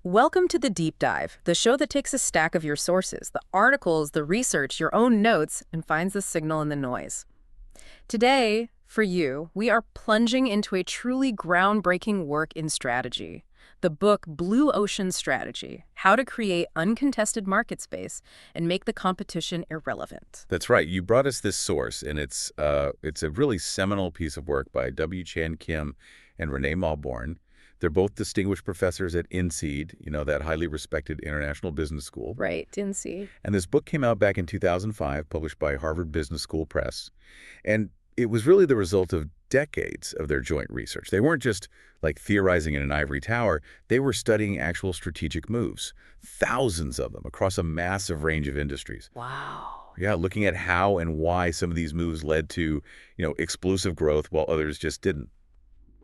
Welcome to The Deep Dive, the show that takes a stack of your sources, the articles, the research, your own notes, and finds the signal in the noise. Today, for you, we are plunging into a truly groundbreaking work in strategy. The book Blue Ocean Strategy: How to Create Uncontested Market Space and Make the Competition Irrelevant. That's right. You brought us this source, and it's a really seminal piece of work by W. Chan Kim and Renée Mauborgne. They're both distinguished professors at INSEAD, that highly respected international business school. Right, didn't see. And this book came out back in 2005, published by Harvard Business School Press. And it was really the result of decades of their joint research. They weren't just like theorizing in an ivory tower. They were studying actual strategic moves, thousands of them across a massive range of industries. Wow. Yeah, looking at how and why some of these moves led to, explosive growth while others just didn't.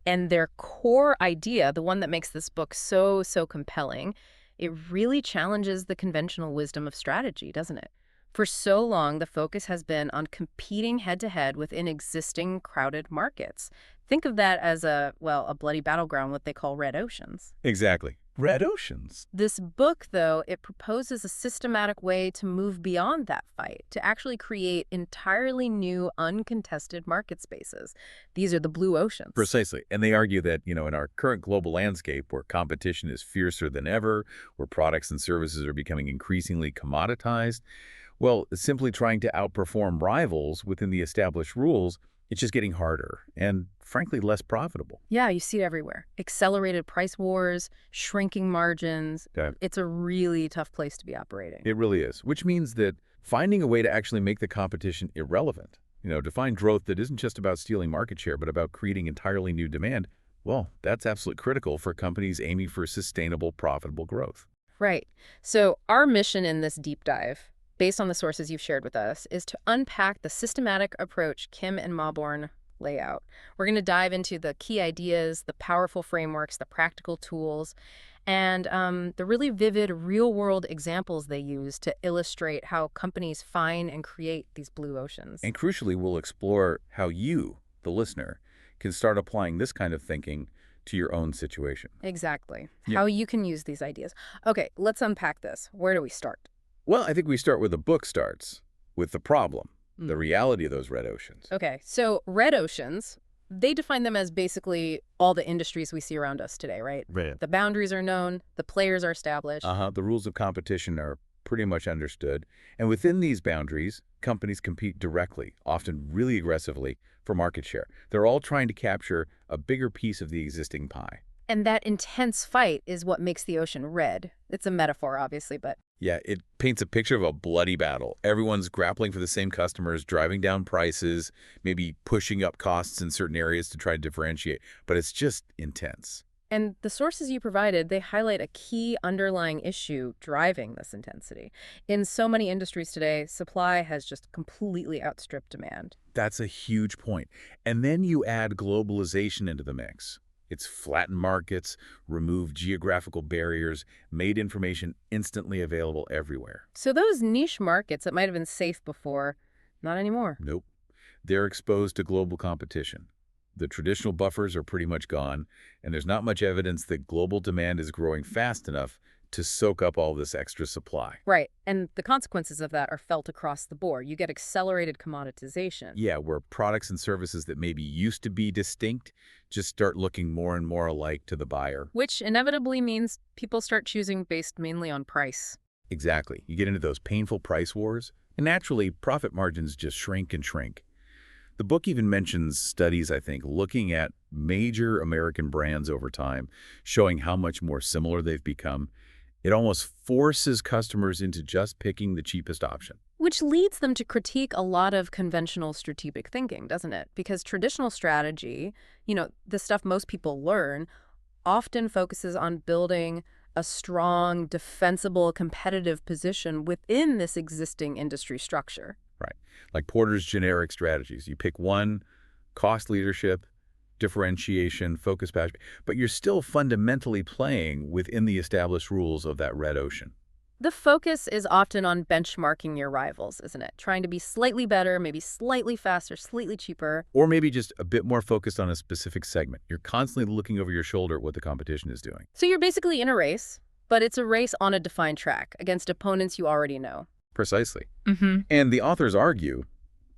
And their core idea, the one that makes this book so compelling, it really challenges the conventional wisdom of strategy, doesn't it? For so long, the focus has been on competing head-to-head within existing crowded markets. Think of that as a bloody battleground, what they call red oceans. Exactly. Red oceans. This book, though, it proposes a systematic way to move beyond that fight, to actually create entirely new, uncontested market spaces. These are the blue oceans. Precisely. And they argue that, in our current global landscape where competition is fiercer than ever, where products and services are becoming increasingly commoditized, well, simply trying to outperform rivals within the established rules, it's just getting harder and, frankly, less profitable. Yeah, you see it everywhere. Accelerated price wars, shrinking margins. Yeah. It's a really tough place to be operating. It really is, which means that finding a way to actually make the competition irrelevant, to find growth that isn't just about stealing market share, but about creating entirely new demand, well, that's absolutely critical for companies aiming for sustainable, profitable growth. Right. So our mission in this deep dive, based on the sources you've shared with us, is to unpack the systematic approach Kim and Mauborgne lay out. We're going to dive into the key ideas, the powerful frameworks, the practical tools, and the really vivid real-world examples they use to illustrate how companies find and create these blue oceans. And crucially, we'll explore how you, the listener, can start applying this kind of thinking to your own situation. Exactly. Yeah. How you can use these ideas. Okay, let's unpack this. Where do we start? Well, I think we start where the book starts, with the problem, the reality of those red oceans. Okay, so red oceans, they define them as basically all the industries we see around us today, right? Right. The boundaries are known, the players are established. The rules of competition are pretty much understood. And within these boundaries, companies compete directly, often really aggressively, for market share. They're all trying to capture a bigger piece of the existing pie. And that intense fight is what makes the ocean red. It's a metaphor, obviously, but... Yeah, it paints a picture of a bloody battle. Everyone's grappling for the same customers, driving down prices, maybe pushing up costs in certain areas to try to differentiate. But it's just intense. And the sources you provided, they highlight a key underlying issue driving this intensity. In so many industries today, supply has just completely outstripped demand. That's a huge point. And then you add globalization into the mix. It's flattened markets, removed geographical barriers, made information instantly available everywhere. So those niche markets that might have been safe before, not anymore. Nope. They're exposed to global competition. The traditional buffers are pretty much gone, and there's not much evidence that global demand is growing fast enough to soak up all this extra supply. Right, and the consequences of that are felt across the board. You get accelerated commoditization. Yeah, where products and services that maybe used to be distinct just start looking more and more alike to the buyer. Which inevitably means people start choosing based mainly on price. Exactly. You get into those painful price wars, and naturally, profit margins just shrink and shrink. The book even mentions studies, I think, looking at major American brands over time, showing how much more similar they've become. It almost forces customers into just picking the cheapest option. Which leads them to critique a lot of conventional strategic thinking, doesn't it? Because traditional strategy, the stuff most people learn, often focuses on building a strong, defensible, competitive position within this existing industry structure. Right. Like Porter's generic strategies. You pick one, cost leadership, differentiation, focus passion, but you're still fundamentally playing within the established rules of that red ocean. The focus is often on benchmarking your rivals, isn't it? Trying to be slightly better, maybe slightly faster, slightly cheaper. Or maybe just a bit more focused on a specific segment. You're constantly looking over your shoulder at what the competition is doing. So you're basically in a race, But it's a race on a defined track against opponents you already know. Precisely. Mm-hmm. And the authors argue,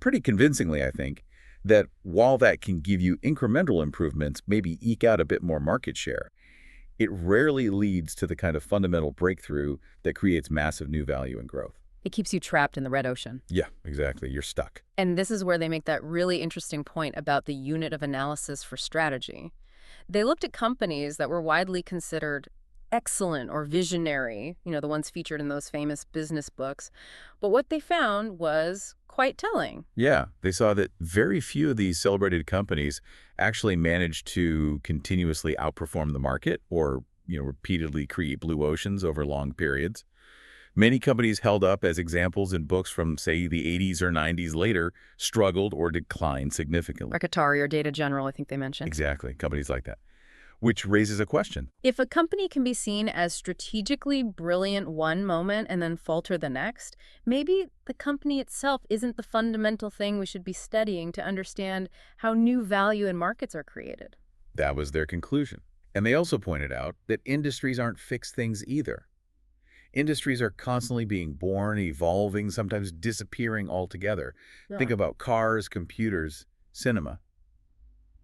pretty convincingly, I think, that while that can give you incremental improvements, maybe eke out a bit more market share, it rarely leads to the kind of fundamental breakthrough that creates massive new value and growth. It keeps you trapped in the red ocean. Yeah, exactly. You're stuck. And this is where they make that really interesting point about the unit of analysis for strategy. They looked at companies that were widely considered excellent or visionary, the ones featured in those famous business books. But what they found was quite telling. Yeah, they saw that very few of these celebrated companies actually managed to continuously outperform the market or, repeatedly create blue oceans over long periods. Many companies held up as examples in books from, say, the 80s or 90s later struggled or declined significantly. Like Atari or Data General, I think they mentioned. Exactly, companies like that. Which raises a question. If a company can be seen as strategically brilliant one moment and then falter the next, maybe the company itself isn't the fundamental thing we should be studying to understand how new value in markets are created. That was their conclusion. And they also pointed out that industries aren't fixed things either. Industries are constantly being born, evolving, sometimes disappearing altogether. Yeah. Think about cars, computers, cinema.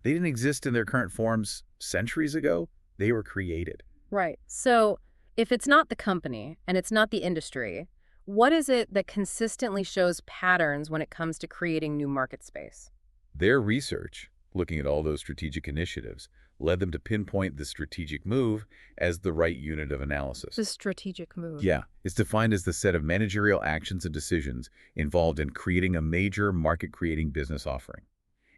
They didn't exist in their current forms centuries ago. They were created. Right. So if it's not the company and it's not the industry, what is it that consistently shows patterns when it comes to creating new market space? Their research, looking at all those strategic initiatives, led them to pinpoint the strategic move as the right unit of analysis. The strategic move. Yeah, it's defined as the set of managerial actions and decisions involved in creating a major market-creating business offering.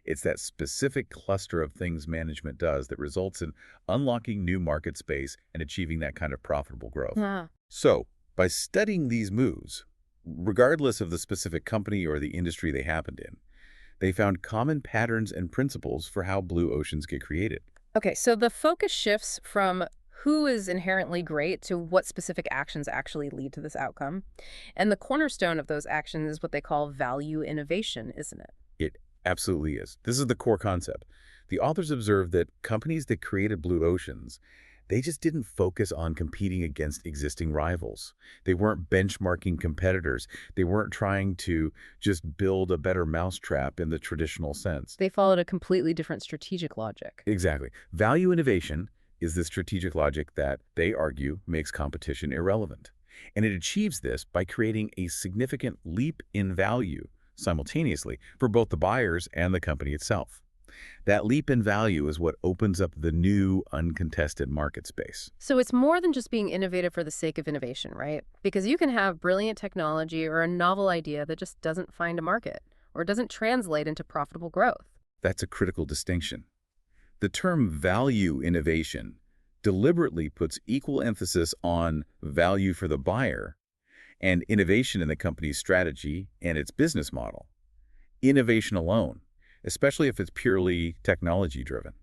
It's that specific cluster of things management does that results in unlocking new market space and achieving that kind of profitable growth. Ah. So, by studying these moves, regardless of the specific company or the industry they happened in, they found common patterns and principles for how blue oceans get created. Okay, so the focus shifts from who is inherently great to what specific actions actually lead to this outcome. And the cornerstone of those actions is what they call value innovation, isn't it? It absolutely is. This is the core concept. The authors observed that companies that created blue oceans, they just didn't focus on competing against existing rivals. They weren't benchmarking competitors. They weren't trying to just build a better mousetrap in the traditional sense. They followed a completely different strategic logic. Exactly. Value innovation is the strategic logic that, they argue, makes competition irrelevant. And it achieves this by creating a significant leap in value simultaneously for both the buyers and the company itself. That leap in value is what opens up the new, uncontested market space. So it's more than just being innovative for the sake of innovation, right? Because you can have brilliant technology or a novel idea that just doesn't find a market or doesn't translate into profitable growth. That's a critical distinction. The term value innovation deliberately puts equal emphasis on value for the buyer and innovation in the company's strategy and its business model. Innovation alone, especially if it's purely technology-driven.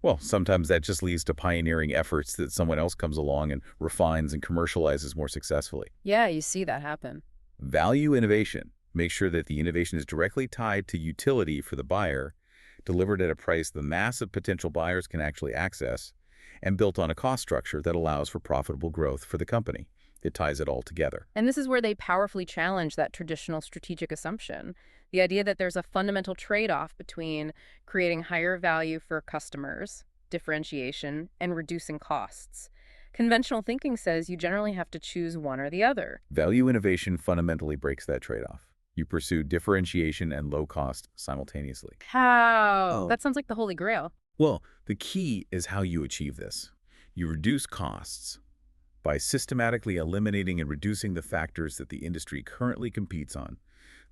Well, sometimes that just leads to pioneering efforts that someone else comes along and refines and commercializes more successfully. Yeah, you see that happen. Value innovation makes sure that the innovation is directly tied to utility for the buyer, delivered at a price the mass of potential buyers can actually access, and built on a cost structure that allows for profitable growth for the company. It ties it all together. And this is where they powerfully challenge that traditional strategic assumption, the idea that there's a fundamental trade-off between creating higher value for customers, differentiation, and reducing costs. Conventional thinking says you generally have to choose one or the other. Value innovation fundamentally breaks that trade-off. You pursue differentiation and low cost simultaneously. How? That sounds like the Holy Grail. Well, the key is how you achieve this. You reduce costs by systematically eliminating and reducing the factors that the industry currently competes on,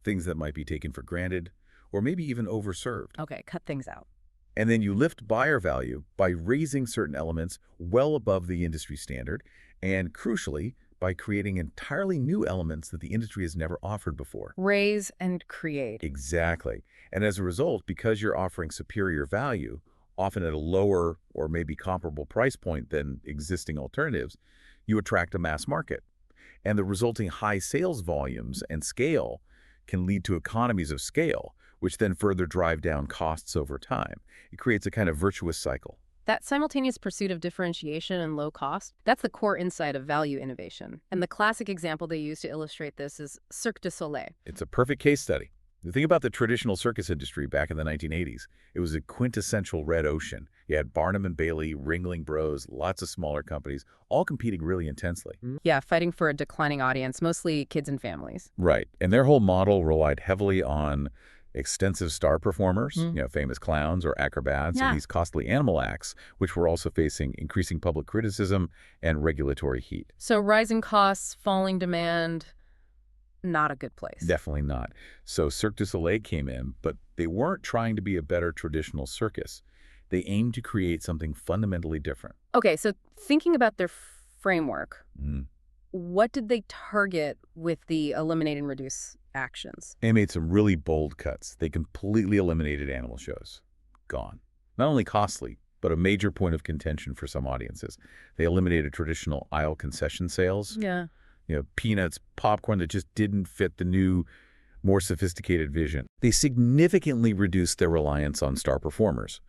things that might be taken for granted or maybe even overserved. Okay, cut things out. And then you lift buyer value by raising certain elements well above the industry standard and, crucially, by creating entirely new elements that the industry has never offered before. Raise and create. Exactly. And as a result, because you're offering superior value, often at a lower or maybe comparable price point than existing alternatives, you attract a mass market. And the resulting high sales volumes and scale can lead to economies of scale, which then further drive down costs over time. It creates a kind of virtuous cycle. That simultaneous pursuit of differentiation and low cost, that's the core insight of value innovation. And the classic example they use to illustrate this is Cirque du Soleil. It's a perfect case study. The thing about the traditional circus industry back in the 1980s, it was a quintessential red ocean. You had Barnum and Bailey, Ringling Bros, lots of smaller companies, all competing really intensely. Yeah, fighting for a declining audience, mostly kids and families. Right. And their whole model relied heavily on extensive star performers, famous clowns or acrobats, and these costly animal acts, which were also facing increasing public criticism and regulatory heat. So rising costs, falling demand, not a good place. Definitely not. So Cirque du Soleil came in, but they weren't trying to be a better traditional circus. They aimed to create something fundamentally different. Okay, so thinking about their framework, what did they target with the eliminate and reduce actions? They made some really bold cuts. They completely eliminated animal shows. Gone. Not only costly, but a major point of contention for some audiences. They eliminated traditional aisle concession sales. Yeah. Peanuts, popcorn that just didn't fit the new, more sophisticated vision. They significantly reduced their reliance on star performers.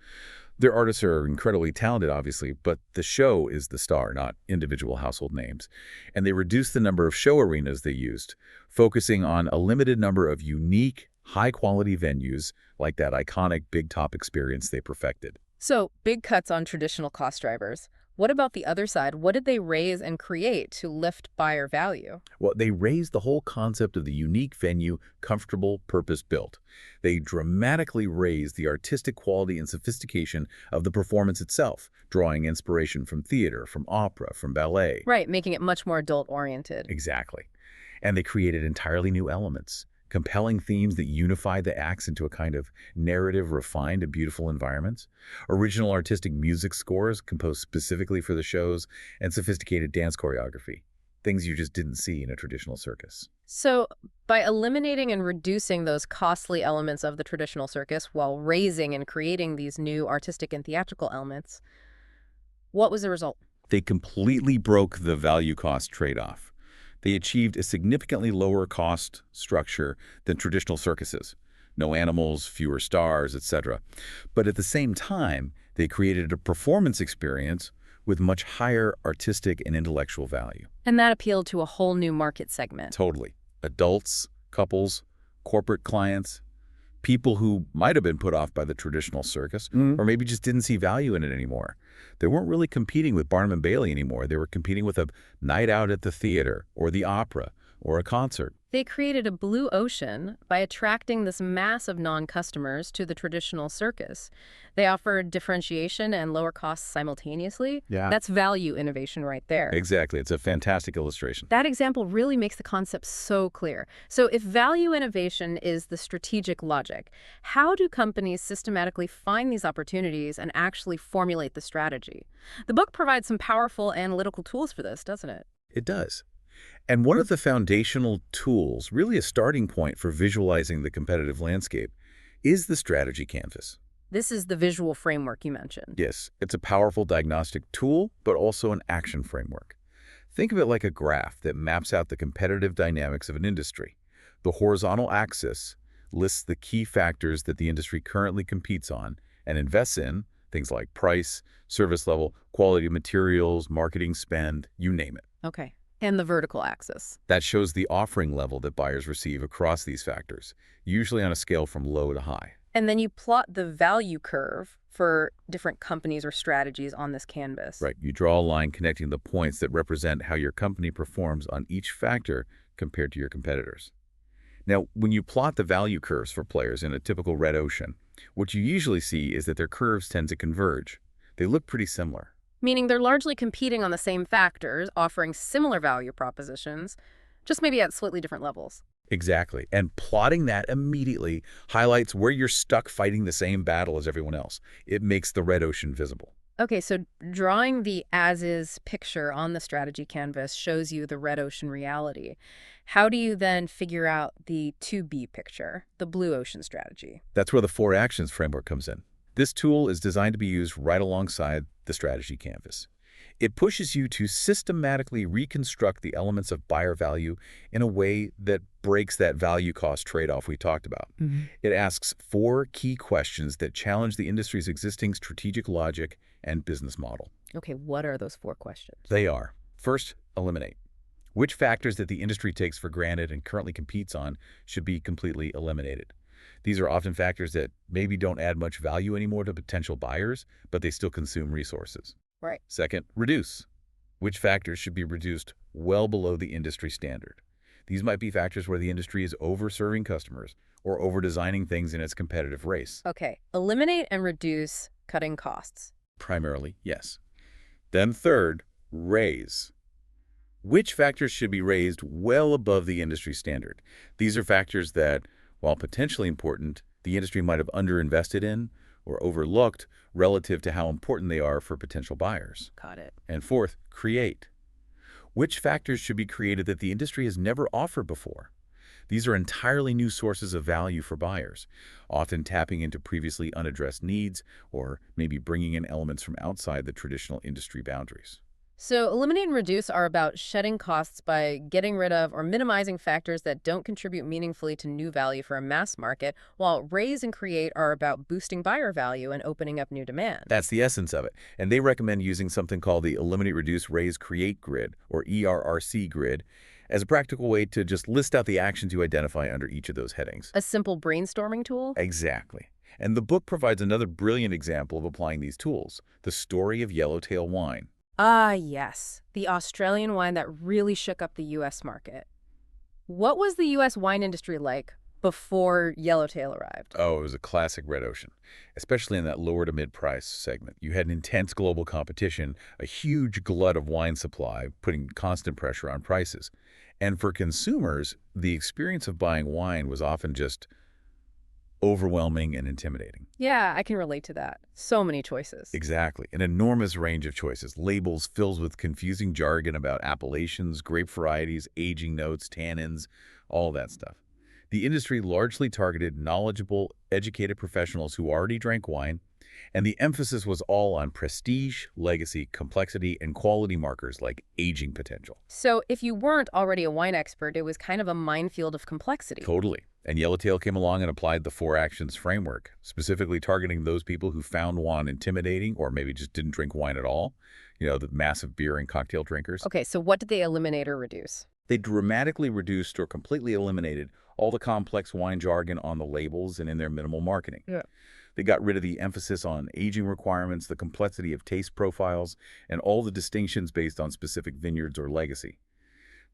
Their artists are incredibly talented, obviously, but the show is the star, not individual household names. And they reduced the number of show arenas they used, focusing on a limited number of unique, high-quality venues like that iconic Big Top experience they perfected. So big cuts on traditional cost drivers. What about the other side? What did they raise and create to lift buyer value? Well, they raised the whole concept of the unique venue, comfortable, purpose-built. They dramatically raised the artistic quality and sophistication of the performance itself, drawing inspiration from theater, from opera, from ballet. Right, making it much more adult-oriented. Exactly. And they created entirely new elements, compelling themes that unify the acts into a kind of narrative, refined and beautiful environments, original artistic music scores composed specifically for the shows, and sophisticated dance choreography, things you just didn't see in a traditional circus. So by eliminating and reducing those costly elements of the traditional circus while raising and creating these new artistic and theatrical elements, what was the result? They completely broke the value-cost trade-off. They achieved a significantly lower cost structure than traditional circuses. No animals, fewer stars, etc. But at the same time, they created a performance experience with much higher artistic and intellectual value. And that appealed to a whole new market segment. Totally. Adults, couples, corporate clients, people who might have been put off by the traditional circus or maybe just didn't see value in it anymore. They weren't really competing with Barnum and Bailey anymore. They were competing with a night out at the theater or the opera or a concert. They created a blue ocean by attracting this mass of non-customers to the traditional circus. They offered differentiation and lower costs simultaneously. Yeah. That's value innovation right there. Exactly. It's a fantastic illustration. That example really makes the concept so clear. So if value innovation is the strategic logic, how do companies systematically find these opportunities and actually formulate the strategy? The book provides some powerful analytical tools for this, doesn't it? It does. And one of the foundational tools, really a starting point for visualizing the competitive landscape, is the strategy canvas. This is the visual framework you mentioned. Yes, it's a powerful diagnostic tool, but also an action framework. Think of it like a graph that maps out the competitive dynamics of an industry. The horizontal axis lists the key factors that the industry currently competes on and invests in, things like price, service level, quality of materials, marketing spend, you name it. Okay. And the vertical axis. That shows the offering level that buyers receive across these factors, usually on a scale from low to high. And then you plot the value curve for different companies or strategies on this canvas. Right. You draw a line connecting the points that represent how your company performs on each factor compared to your competitors. Now, when you plot the value curves for players in a typical red ocean, what you usually see is that their curves tend to converge. They look pretty similar. Meaning they're largely competing on the same factors, offering similar value propositions, just maybe at slightly different levels. Exactly. And plotting that immediately highlights where you're stuck fighting the same battle as everyone else. It makes the red ocean visible. Okay, so drawing the as-is picture on the strategy canvas shows you the red ocean reality. How do you then figure out the to-be picture, the blue ocean strategy? That's where the 4 actions framework comes in. This tool is designed to be used right alongside the strategy canvas. It pushes you to systematically reconstruct the elements of buyer value in a way that breaks that value-cost trade-off we talked about. It asks 4 key questions that challenge the industry's existing strategic logic and business model. Okay, what are those 4 questions? They are, first, eliminate. Which factors that the industry takes for granted and currently competes on should be completely eliminated? These are often factors that maybe don't add much value anymore to potential buyers, but they still consume resources. Right. Second, reduce. Which factors should be reduced well below the industry standard? These might be factors where the industry is over-serving customers or over-designing things in its competitive race. Okay, eliminate and reduce cutting costs. Primarily, yes. Then third, raise. Which factors should be raised well above the industry standard? These are factors that, while potentially important, the industry might have underinvested in or overlooked relative to how important they are for potential buyers. Got it. And fourth, create. Which factors should be created that the industry has never offered before? These are entirely new sources of value for buyers, often tapping into previously unaddressed needs or maybe bringing in elements from outside the traditional industry boundaries. So eliminate and reduce are about shedding costs by getting rid of or minimizing factors that don't contribute meaningfully to new value for a mass market, while raise and create are about boosting buyer value and opening up new demand. That's the essence of it. And they recommend using something called the Eliminate, Reduce, Raise, Create grid, or ERRC grid, as a practical way to just list out the actions you identify under each of those headings. A simple brainstorming tool? Exactly. And the book provides another brilliant example of applying these tools, the story of Yellowtail wine. Ah, yes. The Australian wine that really shook up the U.S. market. What was the U.S. wine industry like before Yellowtail arrived? Oh, it was a classic red ocean, especially in that lower to mid-price segment. You had an intense global competition, a huge glut of wine supply, putting constant pressure on prices. And for consumers, the experience of buying wine was often just overwhelming and intimidating. Yeah, I can relate to that. So many choices. Exactly. An enormous range of choices, labels filled with confusing jargon about appellations, grape varieties, aging notes, tannins, all that stuff. The industry largely targeted knowledgeable, educated professionals who already drank wine, and the emphasis was all on prestige, legacy, complexity, and quality markers like aging potential. So if you weren't already a wine expert, it was kind of a minefield of complexity. Totally. And Yellowtail came along and applied the 4 actions framework, specifically targeting those people who found wine intimidating or maybe just didn't drink wine at all, the massive beer and cocktail drinkers. Okay, so what did they eliminate or reduce? They dramatically reduced or completely eliminated all the complex wine jargon on the labels and in their minimal marketing. Yeah. They got rid of the emphasis on aging requirements, the complexity of taste profiles, and all the distinctions based on specific vineyards or legacy.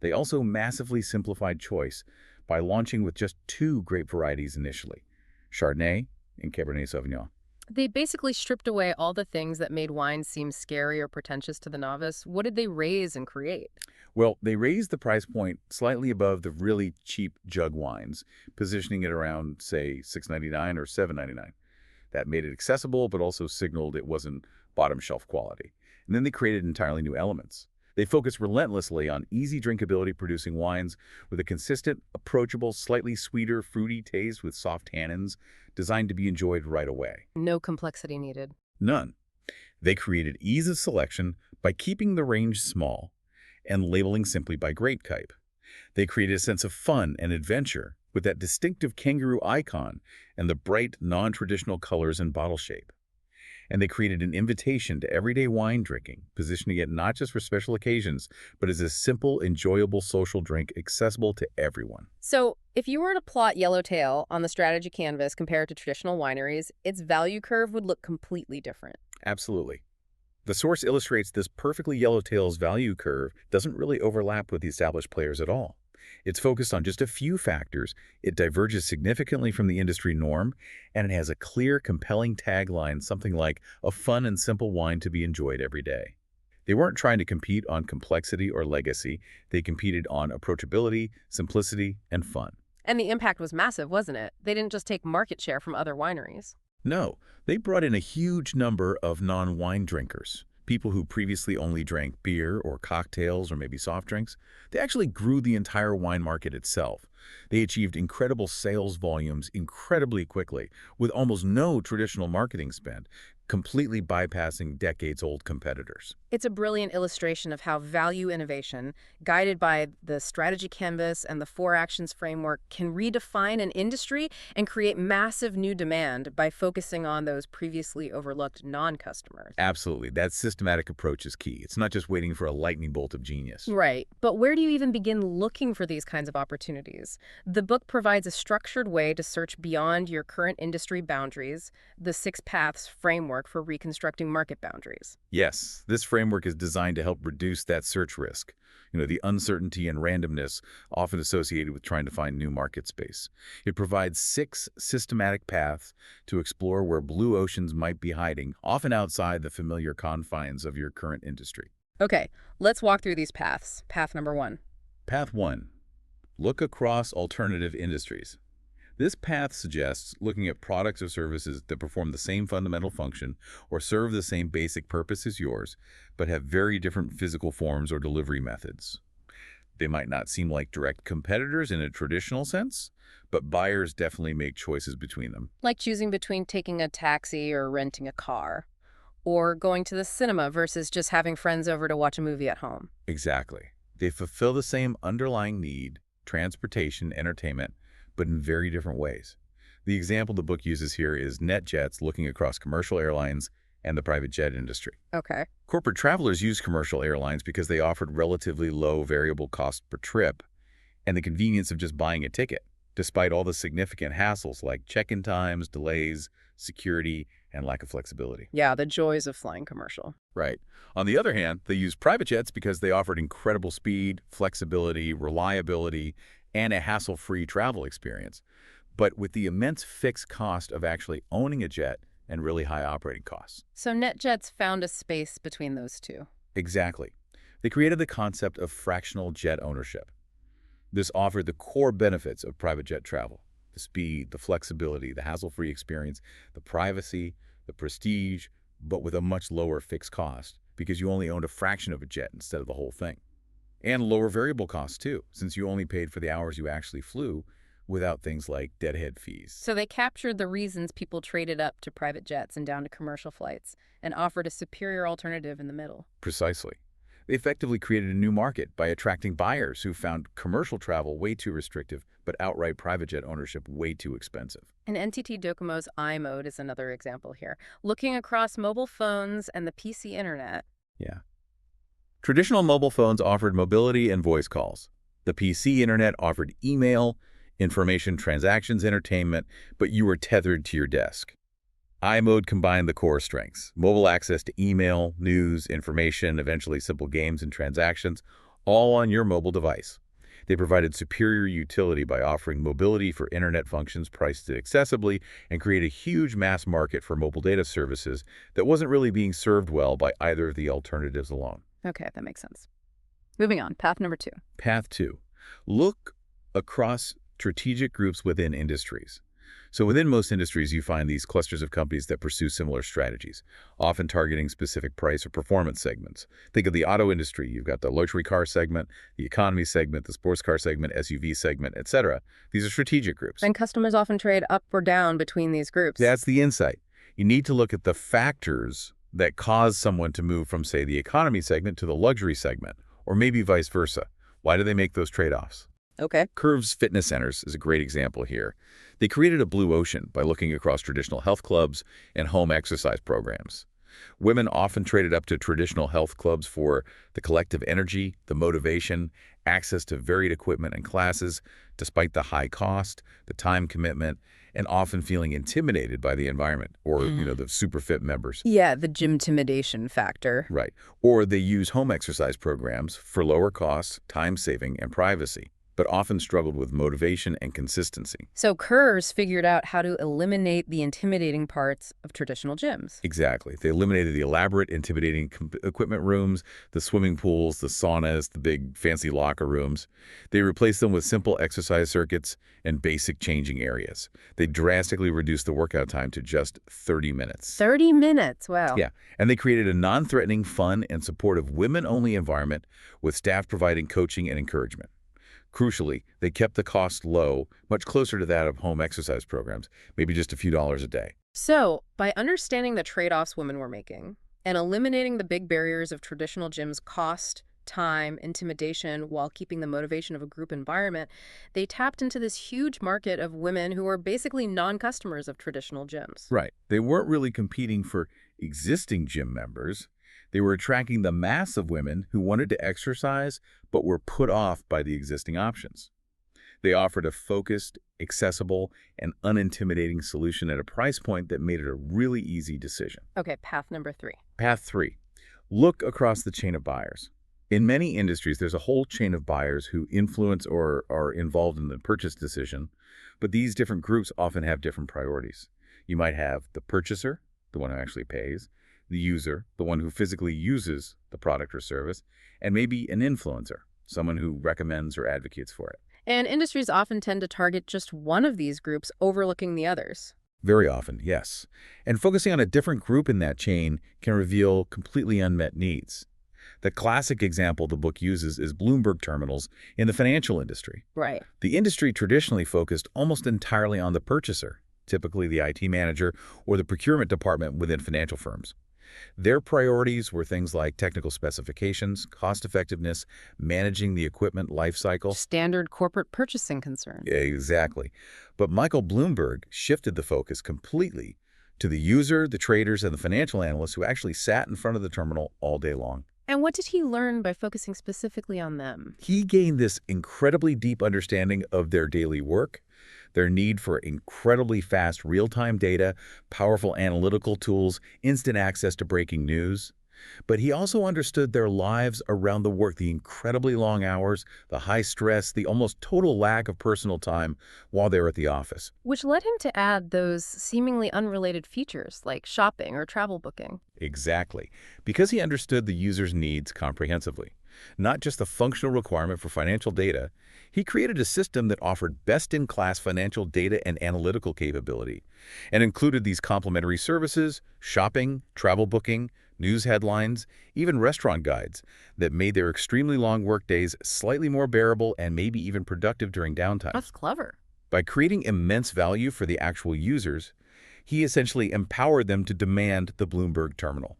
They also massively simplified choice by launching with just 2 grape varieties initially, Chardonnay and Cabernet Sauvignon. They basically stripped away all the things that made wine seem scary or pretentious to the novice. What did they raise and create? Well, they raised the price point slightly above the really cheap jug wines, positioning it around, say, $6.99 or $7.99. That made it accessible, but also signaled it wasn't bottom shelf quality. And then they created entirely new elements. They focused relentlessly on easy drinkability producing wines with a consistent, approachable, slightly sweeter, fruity taste with soft tannins designed to be enjoyed right away. No complexity needed. None. They created ease of selection by keeping the range small and labeling simply by grape type. They created a sense of fun and adventure with that distinctive kangaroo icon and the bright, non-traditional colors and bottle shape. And they created an invitation to everyday wine drinking, positioning it not just for special occasions, but as a simple, enjoyable social drink accessible to everyone. So if you were to plot Yellowtail on the strategy canvas compared to traditional wineries, its value curve would look completely different. Absolutely. The source illustrates this perfectly. Yellowtail's value curve doesn't really overlap with the established players at all. It's focused on just a few factors, it diverges significantly from the industry norm, and it has a clear, compelling tagline, something like, a fun and simple wine to be enjoyed every day. They weren't trying to compete on complexity or legacy, they competed on approachability, simplicity, and fun. And the impact was massive, wasn't it? They didn't just take market share from other wineries. No, they brought in a huge number of non-wine drinkers. People who previously only drank beer or cocktails or maybe soft drinks. They actually grew the entire wine market itself. They achieved incredible sales volumes incredibly quickly with almost no traditional marketing spend, completely bypassing decades-old competitors. It's a brilliant illustration of how value innovation, guided by the strategy canvas and the four actions framework, can redefine an industry and create massive new demand by focusing on those previously overlooked non-customers. Absolutely. That systematic approach is key. It's not just waiting for a lightning bolt of genius. Right. But where do you even begin looking for these kinds of opportunities? The book provides a structured way to search beyond your current industry boundaries, the 6 paths framework for reconstructing market boundaries. Yes, this framework is designed to help reduce that search risk. The uncertainty and randomness often associated with trying to find new market space. It provides 6 systematic paths to explore where blue oceans might be hiding, often outside the familiar confines of your current industry. Okay, let's walk through these paths. Path number 1. Path 1. Look across alternative industries. This path suggests looking at products or services that perform the same fundamental function or serve the same basic purpose as yours, but have very different physical forms or delivery methods. They might not seem like direct competitors in a traditional sense, but buyers definitely make choices between them. Like choosing between taking a taxi or renting a car, or going to the cinema versus just having friends over to watch a movie at home. Exactly. They fulfill the same underlying need, transportation, entertainment, but in very different ways. The example the book uses here is NetJets looking across commercial airlines and the private jet industry. Okay. Corporate travelers use commercial airlines because they offered relatively low variable cost per trip and the convenience of just buying a ticket, despite all the significant hassles like check-in times, delays, security, and lack of flexibility. Yeah, the joys of flying commercial. Right. On the other hand, they use private jets because they offered incredible speed, flexibility, reliability, and a hassle-free travel experience, but with the immense fixed cost of actually owning a jet and really high operating costs. So NetJets found a space between those two. Exactly. They created the concept of fractional jet ownership. This offered the core benefits of private jet travel: the speed, the flexibility, the hassle-free experience, the privacy, the prestige, but with a much lower fixed cost because you only owned a fraction of a jet instead of the whole thing. And lower variable costs too, since you only paid for the hours you actually flew without things like deadhead fees. So they captured the reasons people traded up to private jets and down to commercial flights and offered a superior alternative in the middle. Precisely. They effectively created a new market by attracting buyers who found commercial travel way too restrictive, but outright private jet ownership way too expensive. And NTT Docomo's iMode is another example here. Looking across mobile phones and the PC internet. Yeah. Traditional mobile phones offered mobility and voice calls. The PC internet offered email, information, transactions, entertainment, but you were tethered to your desk. iMode combined the core strengths: mobile access to email, news, information, eventually simple games and transactions, all on your mobile device. They provided superior utility by offering mobility for internet functions priced accessibly and create a huge mass market for mobile data services that wasn't really being served well by either of the alternatives alone. Okay, that makes sense. Moving on, path number 2. Path 2. Look across strategic groups within industries. So within most industries, you find these clusters of companies that pursue similar strategies, often targeting specific price or performance segments. Think of the auto industry. You've got the luxury car segment, the economy segment, the sports car segment, SUV segment, etc. These are strategic groups. And customers often trade up or down between these groups. That's the insight. You need to look at the factors that cause someone to move from, say, the economy segment to the luxury segment, or maybe vice versa. Why do they make those trade-offs? Okay. Curve's Fitness Centers is a great example here. They created a blue ocean by looking across traditional health clubs and home exercise programs. Women often traded up to traditional health clubs for the collective energy, the motivation, access to varied equipment and classes, despite the high cost, the time commitment, and often feeling intimidated by the environment or, the super fit members. Yeah, the gym intimidation factor. Right. Or they use home exercise programs for lower costs, time saving, and privacy, but often struggled with motivation and consistency. So Kurz figured out how to eliminate the intimidating parts of traditional gyms. Exactly. They eliminated the elaborate, intimidating equipment rooms, the swimming pools, the saunas, the big fancy locker rooms. They replaced them with simple exercise circuits and basic changing areas. They drastically reduced the workout time to just 30 minutes. 30 minutes, wow. Yeah, and they created a non-threatening, fun, and supportive women-only environment with staff providing coaching and encouragement. Crucially, they kept the cost low, much closer to that of home exercise programs, maybe just a few dollars a day. So, by understanding the trade-offs women were making, And eliminating the big barriers of traditional gyms, cost, time, intimidation, while keeping the motivation of a group environment, they tapped into this huge market of women who are basically non-customers of traditional gyms. Right. They weren't really competing for existing gym members. They were attracting the mass of women who wanted to exercise but were put off by the existing options. They offered a focused, accessible, and unintimidating solution at a price point that made it a really easy decision. Okay, path number 3. Path 3. Look across the chain of buyers. In many industries, there's a whole chain of buyers who influence or are involved in the purchase decision, but these different groups often have different priorities. You might have the purchaser, the one who actually pays, the user, the one who physically uses the product or service, and maybe an influencer, someone who recommends or advocates for it. And industries often tend to target just one of these groups, overlooking the others. Very often, yes. And focusing on a different group in that chain can reveal completely unmet needs. The classic example the book uses is Bloomberg terminals in the financial industry. Right. The industry traditionally focused almost entirely on the purchaser, typically the IT manager or the procurement department within financial firms. Their priorities were things like technical specifications, cost effectiveness, managing the equipment lifecycle. Standard corporate purchasing concern. Exactly. But Michael Bloomberg shifted the focus completely to the user, the traders, and the financial analysts who actually sat in front of the terminal all day long. And what did he learn by focusing specifically on them? He gained this incredibly deep understanding of their daily work, their need for incredibly fast real-time data, powerful analytical tools, instant access to breaking news. But he also understood their lives around the work, the incredibly long hours, the high stress, the almost total lack of personal time while they were at the office. Which led him to add those seemingly unrelated features like shopping or travel booking. Exactly. Because he understood the user's needs comprehensively. Not just the functional requirement for financial data, he created a system that offered best-in-class financial data and analytical capability, and included these complementary services, shopping, travel booking, news headlines, even restaurant guides that made their extremely long workdays slightly more bearable and maybe even productive during downtime. That's clever. By creating immense value for the actual users, he essentially empowered them to demand the Bloomberg terminal,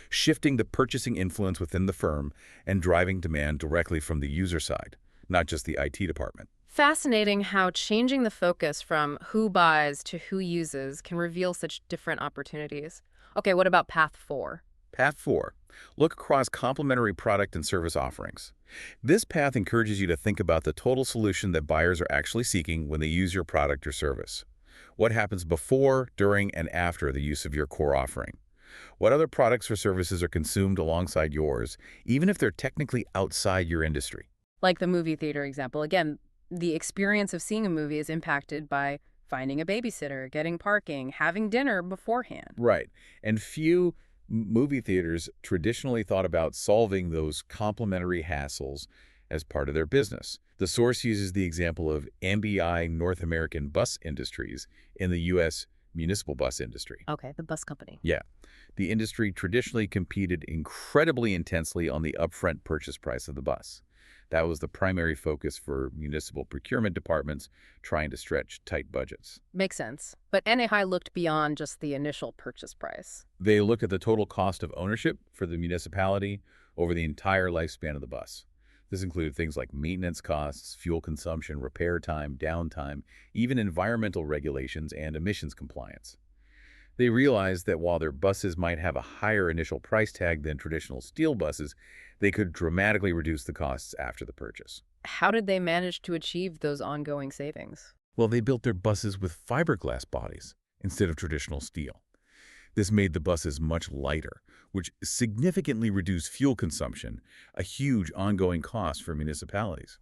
shifting the purchasing influence within the firm and driving demand directly from the user side, not just the IT department. Fascinating how changing the focus from who buys to who uses can reveal such different opportunities. Okay, what about path 4? Path 4. Look across complementary product and service offerings. This path encourages you to think about the total solution that buyers are actually seeking when they use your product or service. What happens before, during, and after the use of your core offering? What other products or services are consumed alongside yours, even if they're technically outside your industry? Like the movie theater example. Again, the experience of seeing a movie is impacted by finding a babysitter, getting parking, having dinner beforehand. Right. And few movie theaters traditionally thought about solving those complementary hassles as part of their business. The source uses the example of MBI North American Bus Industries in the U.S. municipal bus industry. Okay, the bus company. Yeah. The industry traditionally competed incredibly intensely on the upfront purchase price of the bus. That was the primary focus for municipal procurement departments trying to stretch tight budgets. Makes sense. But NAI looked beyond just the initial purchase price. They looked at the total cost of ownership for the municipality over the entire lifespan of the bus. This included things like maintenance costs, fuel consumption, repair time, downtime, even environmental regulations and emissions compliance. They realized that while their buses might have a higher initial price tag than traditional steel buses, they could dramatically reduce the costs after the purchase. How did they manage to achieve those ongoing savings? Well, they built their buses with fiberglass bodies instead of traditional steel. This made the buses much lighter, which significantly reduced fuel consumption, a huge ongoing cost for municipalities.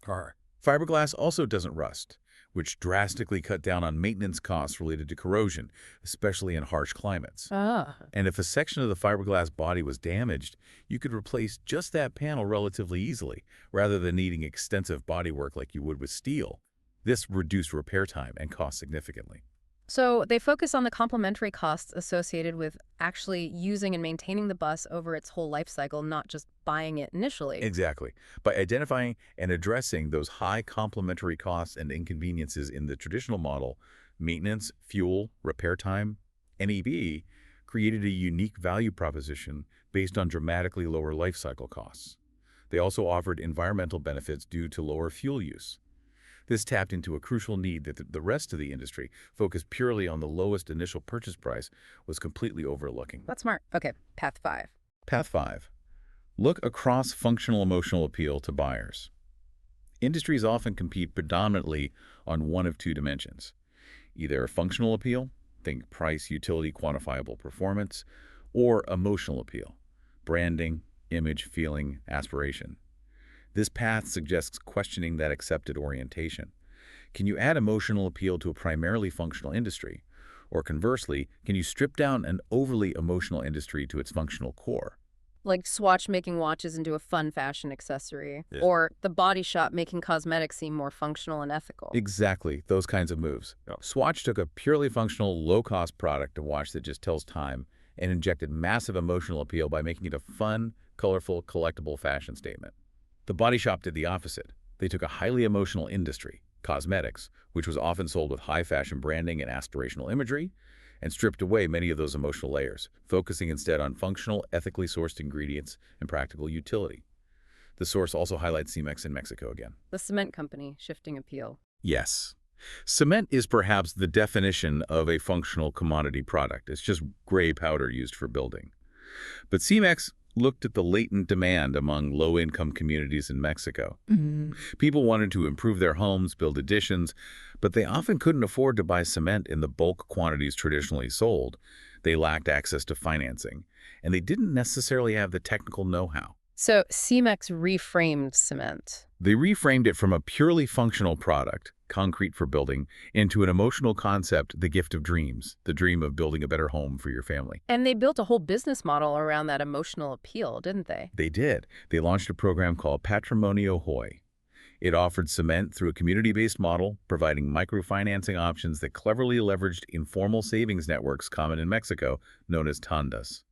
Fiberglass also doesn't rust, which drastically cut down on maintenance costs related to corrosion, especially in harsh climates. And if a section of the fiberglass body was damaged, you could replace just that panel relatively easily, rather than needing extensive bodywork like you would with steel. This reduced repair time and cost significantly. So they focus on the complementary costs associated with actually using and maintaining the bus over its whole life cycle, not just buying it initially. Exactly. By identifying and addressing those high complementary costs and inconveniences in the traditional model, maintenance, fuel, repair time, NEB, created a unique value proposition based on dramatically lower life cycle costs. They also offered environmental benefits due to lower fuel use. This tapped into a crucial need that the rest of the industry, focused purely on the lowest initial purchase price, was completely overlooking. That's smart. Okay, path 5. Path 5. Look across functional emotional appeal to buyers. Industries often compete predominantly on one of two dimensions. Either functional appeal, think price, utility, quantifiable performance, or emotional appeal, branding, image, feeling, aspiration. This path suggests questioning that accepted orientation. Can you add emotional appeal to a primarily functional industry? Or conversely, can you strip down an overly emotional industry to its functional core? Like Swatch making watches into a fun fashion accessory, Yeah. or the Body Shop making cosmetics seem more functional and ethical. Exactly, those kinds of moves. Yeah. Swatch took a purely functional, low-cost product, a watch that just tells time, and injected massive emotional appeal by making it a fun, colorful, collectible fashion statement. The Body Shop did the opposite. They took a highly emotional industry, cosmetics, which was often sold with high-fashion branding and aspirational imagery, and stripped away many of those emotional layers, focusing instead on functional, ethically sourced ingredients and practical utility. The source also highlights Cemex in Mexico again. The cement company shifting appeal. Yes. Cement is perhaps the definition of a functional commodity product. It's just gray powder used for building. But Cemex looked at the latent demand among low-income communities in Mexico. People wanted to improve their homes, build additions, but they often couldn't afford to buy cement in the bulk quantities traditionally sold. They lacked access to financing, and they didn't necessarily have the technical know-how. So Cemex reframed cement. They reframed it from a purely functional product, concrete for building, into an emotional concept, the gift of dreams, the dream of building a better home for your family. And they built a whole business model around that emotional appeal, didn't they? They did. They launched a program called Patrimonio Hoy. It offered cement through a community-based model, providing microfinancing options that cleverly leveraged informal savings networks common in Mexico, known as tandas.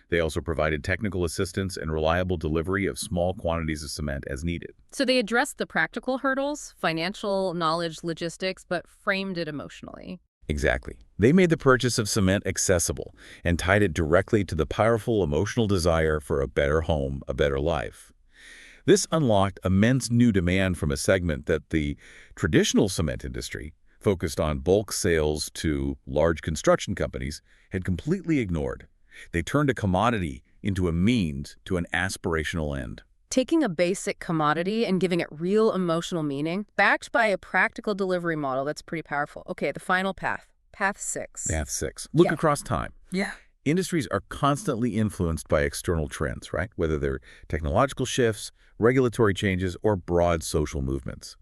They also provided technical assistance and reliable delivery of small quantities of cement as needed. So they addressed the practical hurdles, financial, knowledge, logistics, but framed it emotionally. Exactly. They made the purchase of cement accessible and tied it directly to the powerful emotional desire for a better home, a better life. This unlocked immense new demand from a segment that the traditional cement industry, focused on bulk sales to large construction companies, had completely ignored. They turned a commodity into a means to an aspirational end. Taking a basic commodity and giving it real emotional meaning, backed by a practical delivery model that's pretty powerful. Okay, the final path. Path 6. Path 6. Look Yeah. across time. Yeah. Industries are constantly influenced by external trends, right? Whether they're technological shifts, regulatory changes, or broad social movements.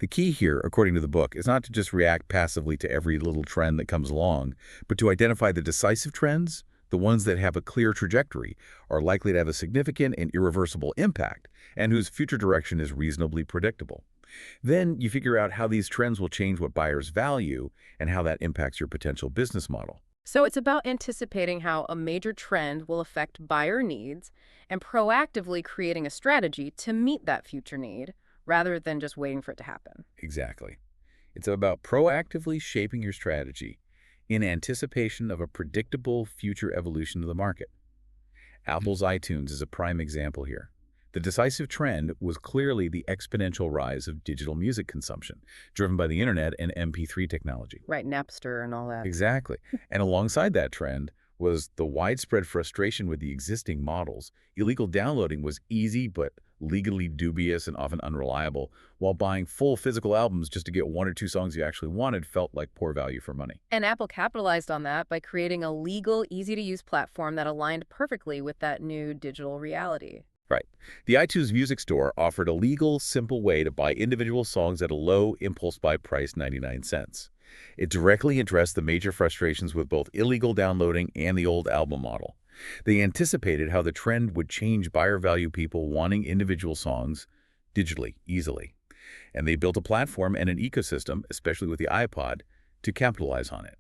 The key here, according to the book, is not to just react passively to every little trend that comes along, but to identify the decisive trends, the ones that have a clear trajectory, are likely to have a significant and irreversible impact, and whose future direction is reasonably predictable. Then you figure out how these trends will change what buyers value and how that impacts your potential business model. So it's about anticipating how a major trend will affect buyer needs and proactively creating a strategy to meet that future need, rather than just waiting for it to happen. Exactly. It's about proactively shaping your strategy in anticipation of a predictable future evolution of the market. Apple's iTunes is a prime example here. The decisive trend was clearly the exponential rise of digital music consumption, driven by the internet and MP3 technology. Right, Napster and all that. Exactly. And alongside that trend was the widespread frustration with the existing models. Illegal downloading was easy but legally dubious and often unreliable, while buying full physical albums just to get one or two songs you actually wanted felt like poor value for money. And Apple capitalized on that by creating a legal, easy-to-use platform that aligned perfectly with that new digital reality. Right. The iTunes Music Store offered a legal, simple way to buy individual songs at a low impulse buy price, 99 cents. It directly addressed the major frustrations with both illegal downloading and the old album model. They anticipated how the trend would change buyer value people wanting individual songs digitally, easily. And they built a platform and an ecosystem, especially with the iPod, to capitalize on it.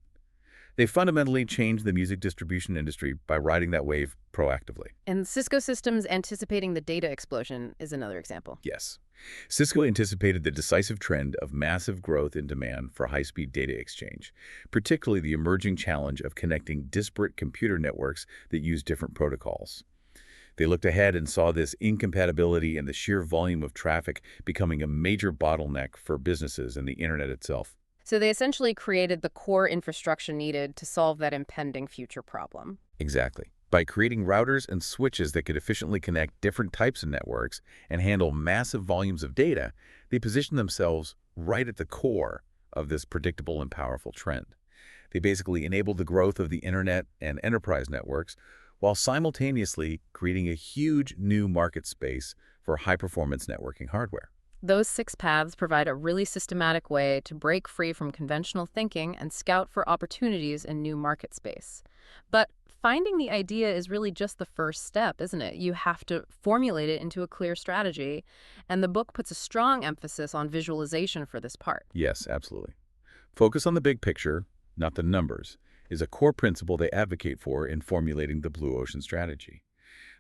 They fundamentally changed the music distribution industry by riding that wave proactively. And Cisco Systems anticipating the data explosion is another example. Yes. Cisco anticipated the decisive trend of massive growth in demand for high-speed data exchange, particularly the emerging challenge of connecting disparate computer networks that use different protocols. They looked ahead and saw this incompatibility and the sheer volume of traffic becoming a major bottleneck for businesses and the internet itself. So they essentially created the core infrastructure needed to solve that impending future problem. Exactly. By creating routers and switches that could efficiently connect different types of networks and handle massive volumes of data, they positioned themselves right at the core of this predictable and powerful trend. They basically enabled the growth of the internet and enterprise networks while simultaneously creating a huge new market space for high-performance networking hardware. Those 6 paths provide a really systematic way to break free from conventional thinking and scout for opportunities in new market space. But finding the idea is really just the first step, isn't it? You have to formulate it into a clear strategy, and the book puts a strong emphasis on visualization for this part. Yes, absolutely. Focus on the big picture, not the numbers, is a core principle they advocate for in formulating the Blue Ocean strategy.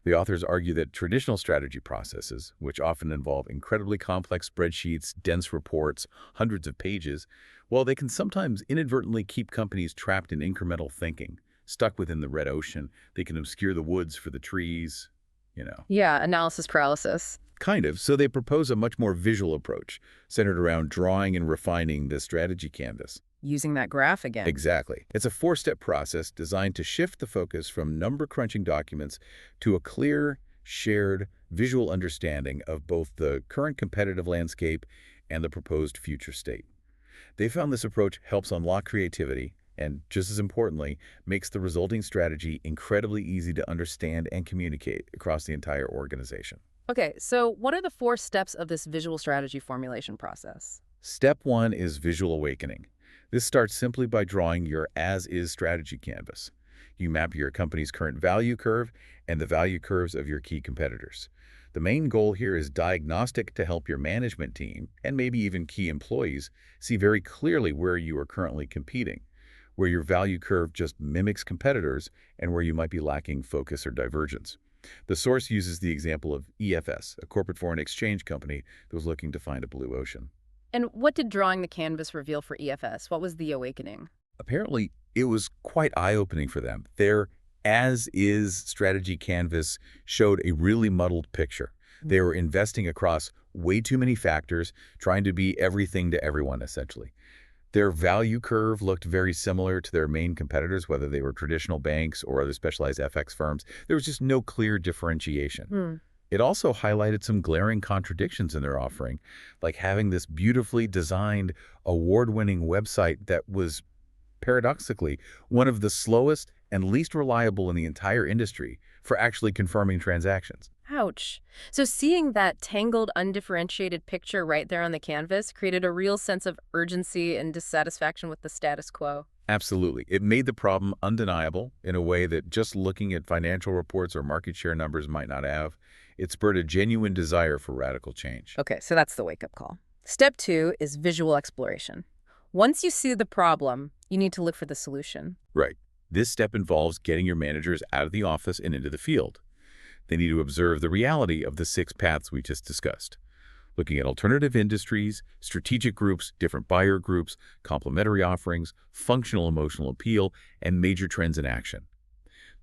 The authors argue that traditional strategy processes, which often involve incredibly complex spreadsheets, dense reports, hundreds of pages, well, they can sometimes inadvertently keep companies trapped in incremental thinking, stuck within the red ocean. They can obscure the woods for the trees. Yeah, analysis paralysis. Kind of. So they propose a much more visual approach, centered around drawing and refining the strategy canvas. Using that graph again. Exactly. It's a four-step process designed to shift the focus from number-crunching documents to a clear, shared, visual understanding of both the current competitive landscape and the proposed future state. They found this approach helps unlock creativity and, just as importantly, makes the resulting strategy incredibly easy to understand and communicate across the entire organization. Okay, so what are the 4 steps of this visual strategy formulation process? Step 1 is visual awakening. This starts simply by drawing your as-is strategy canvas. You map your company's current value curve and the value curves of your key competitors. The main goal here is diagnostic to help your management team, and maybe even key employees, see very clearly where you are currently competing, where your value curve just mimics competitors, and where you might be lacking focus or divergence. The source uses the example of EFS, a corporate foreign exchange company that was looking to find a blue ocean. And what did drawing the canvas reveal for EFS? What was the awakening? Apparently, it was quite eye-opening for them. Their as-is strategy canvas showed a really muddled picture. They were investing across way too many factors, trying to be everything to everyone, essentially. Their value curve looked very similar to their main competitors, whether they were traditional banks or other specialized FX firms. There was just no clear differentiation. It also highlighted some glaring contradictions in their offering, like having this beautifully designed, award-winning website that was, paradoxically, one of the slowest and least reliable in the entire industry for actually confirming transactions. Ouch. So seeing that tangled, undifferentiated picture right there on the canvas created a real sense of urgency and dissatisfaction with the status quo. Absolutely. It made the problem undeniable in a way that just looking at financial reports or market share numbers might not have. It spurred a genuine desire for radical change. Okay, so that's the wake-up call. Step 2 is visual exploration. Once you see the problem, you need to look for the solution. Right. This step involves getting your managers out of the office and into the field. They need to observe the reality of the 6 paths we just discussed, looking at alternative industries, strategic groups, different buyer groups, complementary offerings, functional emotional appeal, and major trends in action.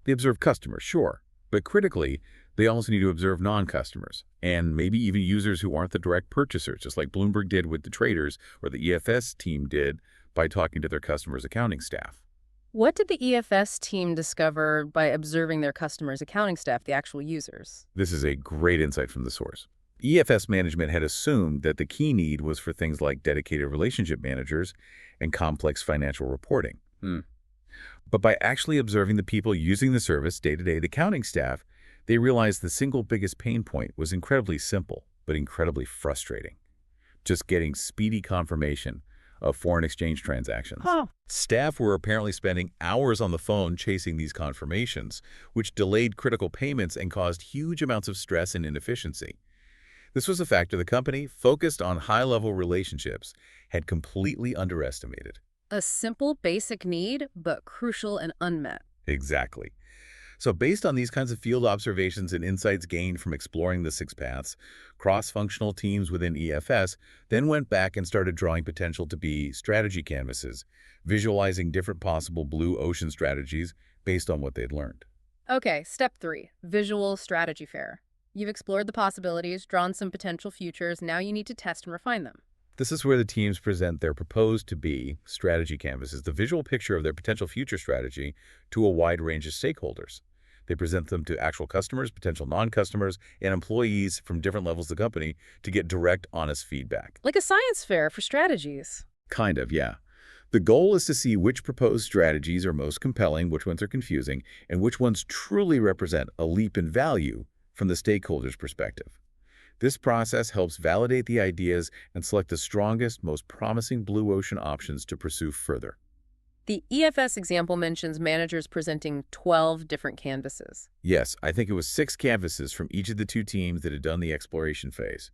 They observe customers, sure, but critically, they also need to observe non-customers, and maybe even users who aren't the direct purchasers, just like Bloomberg did with the traders or the EFS team did by talking to their customers' accounting staff. What did the EFS team discover by observing their customers' accounting staff, the actual users? This is a great insight from the source. EFS management had assumed that the key need was for things like dedicated relationship managers and complex financial reporting. But by actually observing the people using the service day-to-day, the accounting staff, they realized the single biggest pain point was incredibly simple, but incredibly frustrating. Just getting speedy confirmation of foreign exchange transactions. Staff were apparently spending hours on the phone chasing these confirmations, which delayed critical payments and caused huge amounts of stress and inefficiency. This was a factor the company, focused on high-level relationships, had completely underestimated. A simple, basic need, but crucial and unmet. Exactly. So based on these kinds of field observations and insights gained from exploring the six paths, cross-functional teams within EFS then went back and started drawing potential to be strategy canvases, visualizing different possible blue ocean strategies based on what they'd learned. Okay, step 3, visual strategy fair. You've explored the possibilities, drawn some potential futures, now you need to test and refine them. This is where the teams present their proposed to be strategy canvases, the visual picture of their potential future strategy, to a wide range of stakeholders. They present them to actual customers, potential non-customers, and employees from different levels of the company to get direct, honest feedback. Like a science fair for strategies. Kind of, yeah. The goal is to see which proposed strategies are most compelling, which ones are confusing, and which ones truly represent a leap in value from the stakeholders' perspective. This process helps validate the ideas and select the strongest, most promising blue ocean options to pursue further. The EFS example mentions managers presenting 12 different canvases. Yes, I think it was 6 canvases from each of the 2 teams that had done the exploration phase.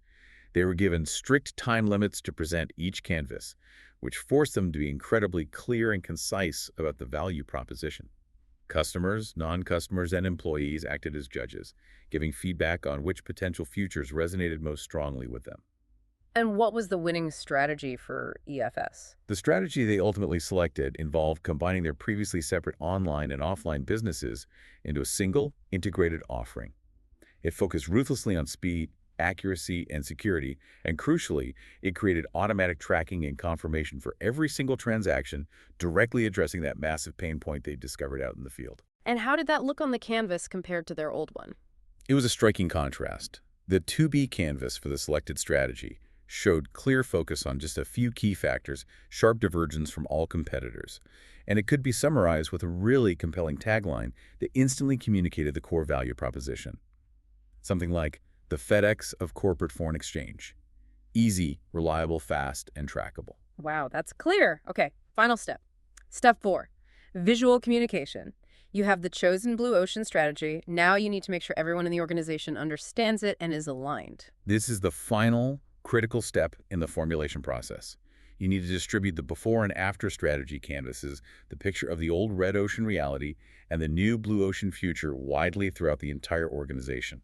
They were given strict time limits to present each canvas, which forced them to be incredibly clear and concise about the value proposition. Customers, non-customers, and employees acted as judges, giving feedback on which potential futures resonated most strongly with them. And what was the winning strategy for EFS? The strategy they ultimately selected involved combining their previously separate online and offline businesses into a single, integrated offering. It focused ruthlessly on speed, accuracy, and security, and crucially, it created automatic tracking and confirmation for every single transaction, directly addressing that massive pain point they discovered out in the field. And how did that look on the canvas compared to their old one? It was a striking contrast. The 2B canvas for the selected strategy showed clear focus on just a few key factors, sharp divergence from all competitors, and it could be summarized with a really compelling tagline that instantly communicated the core value proposition. Something like, the FedEx of corporate foreign exchange. Easy, reliable, fast, and trackable. Wow, that's clear. Okay, final step. Step 4, visual communication. You have the chosen blue ocean strategy. Now you need to make sure everyone in the organization understands it and is aligned. This is the final critical step in the formulation process. You need to distribute the before and after strategy canvases, the picture of the old red ocean reality, and the new blue ocean future widely throughout the entire organization.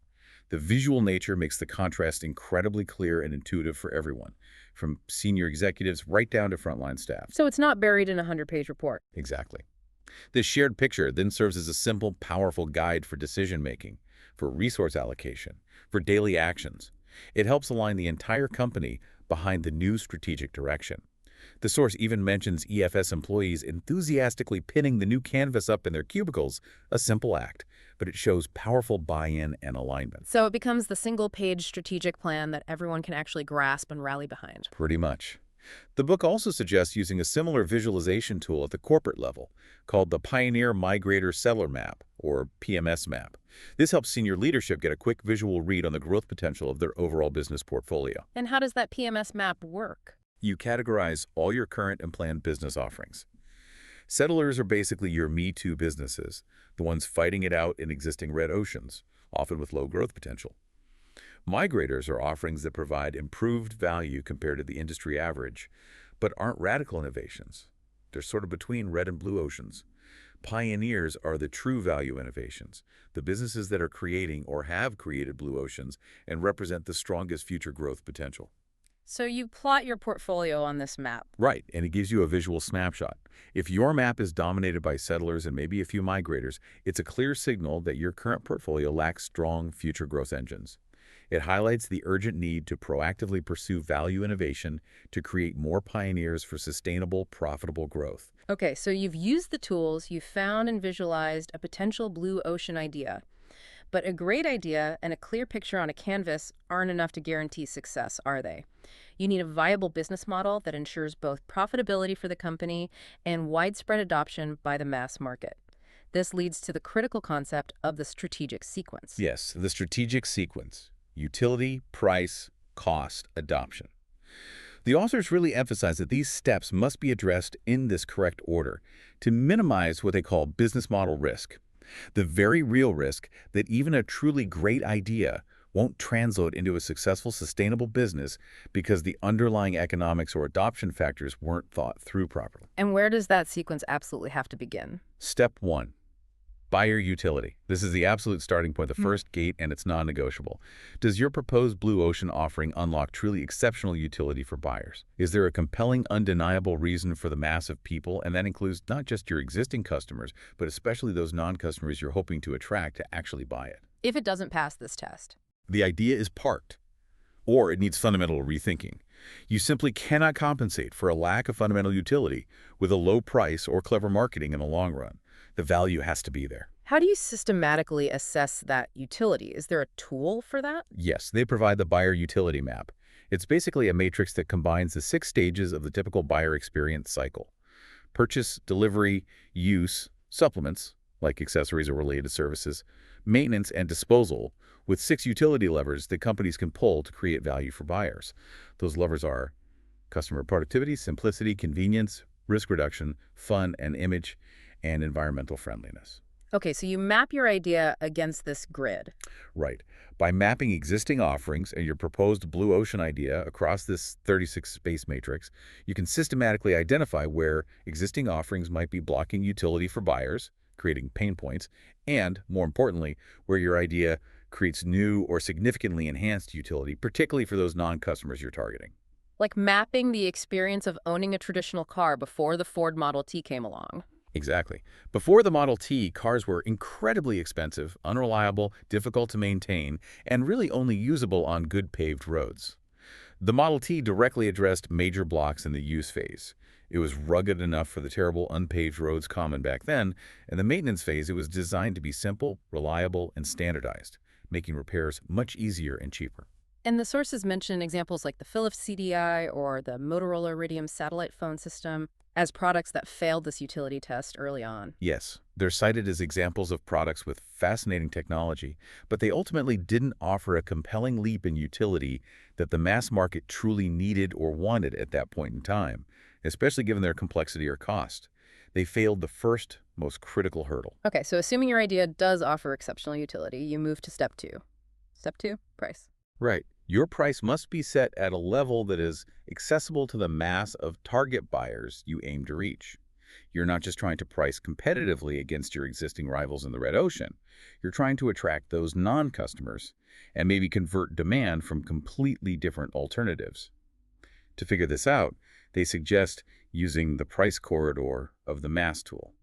The visual nature makes the contrast incredibly clear and intuitive for everyone, from senior executives right down to frontline staff. So it's not buried in a 100-page report. Exactly. This shared picture then serves as a simple, powerful guide for decision-making, for resource allocation, for daily actions. It helps align the entire company behind the new strategic direction. The source even mentions EFS employees enthusiastically pinning the new canvas up in their cubicles, a simple act, but it shows powerful buy-in and alignment. So it becomes the single-page strategic plan that everyone can actually grasp and rally behind. Pretty much. The book also suggests using a similar visualization tool at the corporate level, called the Pioneer Migrator Seller Map, or PMS map. This helps senior leadership get a quick visual read on the growth potential of their overall business portfolio. And how does that PMS map work? You categorize all your current and planned business offerings. Settlers are basically your Me Too businesses, the ones fighting it out in existing red oceans, often with low growth potential. Migrators are offerings that provide improved value compared to the industry average, but aren't radical innovations. They're sort of between red and blue oceans. Pioneers are the true value innovations, the businesses that are creating or have created blue oceans and represent the strongest future growth potential. So you plot your portfolio on this map. Right, and it gives you a visual snapshot. If your map is dominated by settlers and maybe a few migrators, it's a clear signal that your current portfolio lacks strong future growth engines. It highlights the urgent need to proactively pursue value innovation to create more pioneers for sustainable, profitable growth. Okay, so you've used the tools, you've found and visualized a potential blue ocean idea. But a great idea and a clear picture on a canvas aren't enough to guarantee success, are they? You need a viable business model that ensures both profitability for the company and widespread adoption by the mass market. This leads to the critical concept of the strategic sequence. Yes, the strategic sequence: utility, price, cost, adoption. The authors really emphasize that these steps must be addressed in this correct order to minimize what they call business model risk, the very real risk that even a truly great idea won't translate into a successful, sustainable business because the underlying economics or adoption factors weren't thought through properly. And where does that sequence absolutely have to begin? Step 1. Buyer utility. This is the absolute starting point, the first gate, and it's non-negotiable. Does your proposed blue ocean offering unlock truly exceptional utility for buyers? Is there a compelling, undeniable reason for the mass of people, and that includes not just your existing customers, but especially those non-customers you're hoping to attract to actually buy it? If it doesn't pass this test. The idea is parked, or it needs fundamental rethinking. You simply cannot compensate for a lack of fundamental utility with a low price or clever marketing in the long run. The value has to be there. How do you systematically assess that utility? Is there a tool for that? Yes, they provide the buyer utility map. It's basically a matrix that combines the 6 stages of the typical buyer experience cycle: purchase, delivery, use, supplements, like accessories or related services, maintenance, and disposal, with 6 utility levers that companies can pull to create value for buyers. Those levers are customer productivity, simplicity, convenience, risk reduction, fun and image, and environmental friendliness. Okay, so you map your idea against this grid. Right. By mapping existing offerings and your proposed blue ocean idea across this 36 space matrix, you can systematically identify where existing offerings might be blocking utility for buyers, creating pain points, and, more importantly, where your idea creates new or significantly enhanced utility, particularly for those non-customers you're targeting. Like mapping the experience of owning a traditional car before the Ford Model T came along. Exactly. Before the Model T, cars were incredibly expensive, unreliable, difficult to maintain, and really only usable on good paved roads. The Model T directly addressed major blocks in the use phase. It was rugged enough for the terrible unpaved roads common back then, and the maintenance phase, it was designed to be simple, reliable, and standardized, making repairs much easier and cheaper. And the sources mention examples like the Philips CDI or the Motorola Iridium satellite phone system as products that failed this utility test early on. Yes, they're cited as examples of products with fascinating technology, but they ultimately didn't offer a compelling leap in utility that the mass market truly needed or wanted at that point in time, especially given their complexity or cost. They failed the first, most critical hurdle. Okay, so assuming your idea does offer exceptional utility, you move to step 2. Step 2, price. Right. Your price must be set at a level that is accessible to the mass of target buyers you aim to reach. You're not just trying to price competitively against your existing rivals in the red ocean. You're trying to attract those non-customers and maybe convert demand from completely different alternatives. To figure this out, they suggest using the price corridor of the mass tool.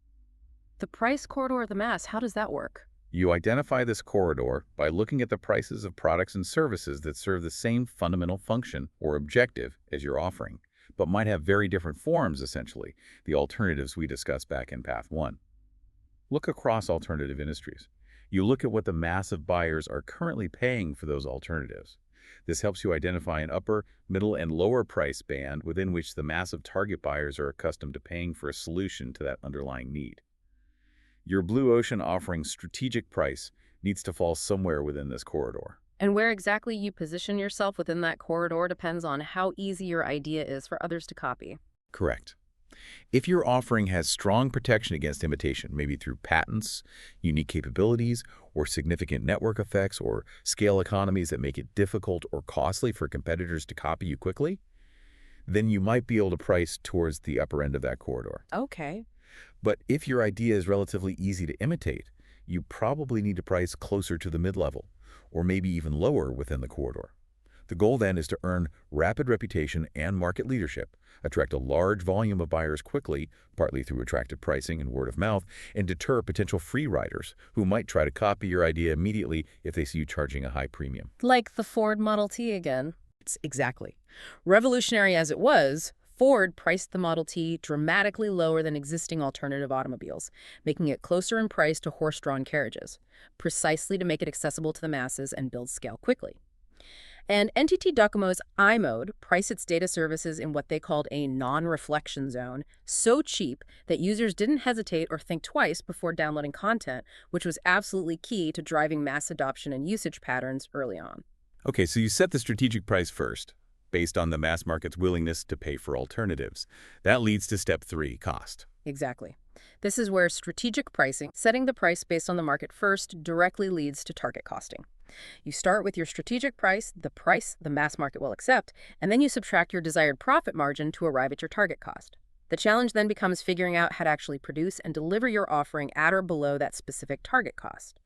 The price corridor of the mass, how does that work? You identify this corridor by looking at the prices of products and services that serve the same fundamental function or objective as your offering, but might have very different forms, essentially, the alternatives we discussed back in Path 1. Look across alternative industries. You look at what the mass of buyers are currently paying for those alternatives. This helps you identify an upper, middle, and lower price band within which the mass of target buyers are accustomed to paying for a solution to that underlying need. Your blue ocean offering's strategic price needs to fall somewhere within this corridor. And where exactly you position yourself within that corridor depends on how easy your idea is for others to copy. Correct. If your offering has strong protection against imitation, maybe through patents, unique capabilities, or significant network effects, or scale economies that make it difficult or costly for competitors to copy you quickly, then you might be able to price towards the upper end of that corridor. Okay. But if your idea is relatively easy to imitate, you probably need to price closer to the mid-level, or maybe even lower within the corridor. The goal then is to earn rapid reputation and market leadership, attract a large volume of buyers quickly, partly through attractive pricing and word of mouth, and deter potential free riders who might try to copy your idea immediately if they see you charging a high premium. Like the Ford Model T again. Exactly. Revolutionary as it was, Ford priced the Model T dramatically lower than existing alternative automobiles, making it closer in price to horse-drawn carriages, precisely to make it accessible to the masses and build scale quickly. And NTT Docomo's iMode priced its data services in what they called a non-reflection zone, so cheap that users didn't hesitate or think twice before downloading content, which was absolutely key to driving mass adoption and usage patterns early on. Okay, so you set the strategic price first. based on the mass market's willingness to pay for alternatives. That leads to step 3, cost. Exactly. This is where strategic pricing, setting the price based on the market first, directly leads to target costing. You start with your strategic price the mass market will accept, and then you subtract your desired profit margin to arrive at your target cost. The challenge then becomes figuring out how to actually produce and deliver your offering at or below that specific target cost.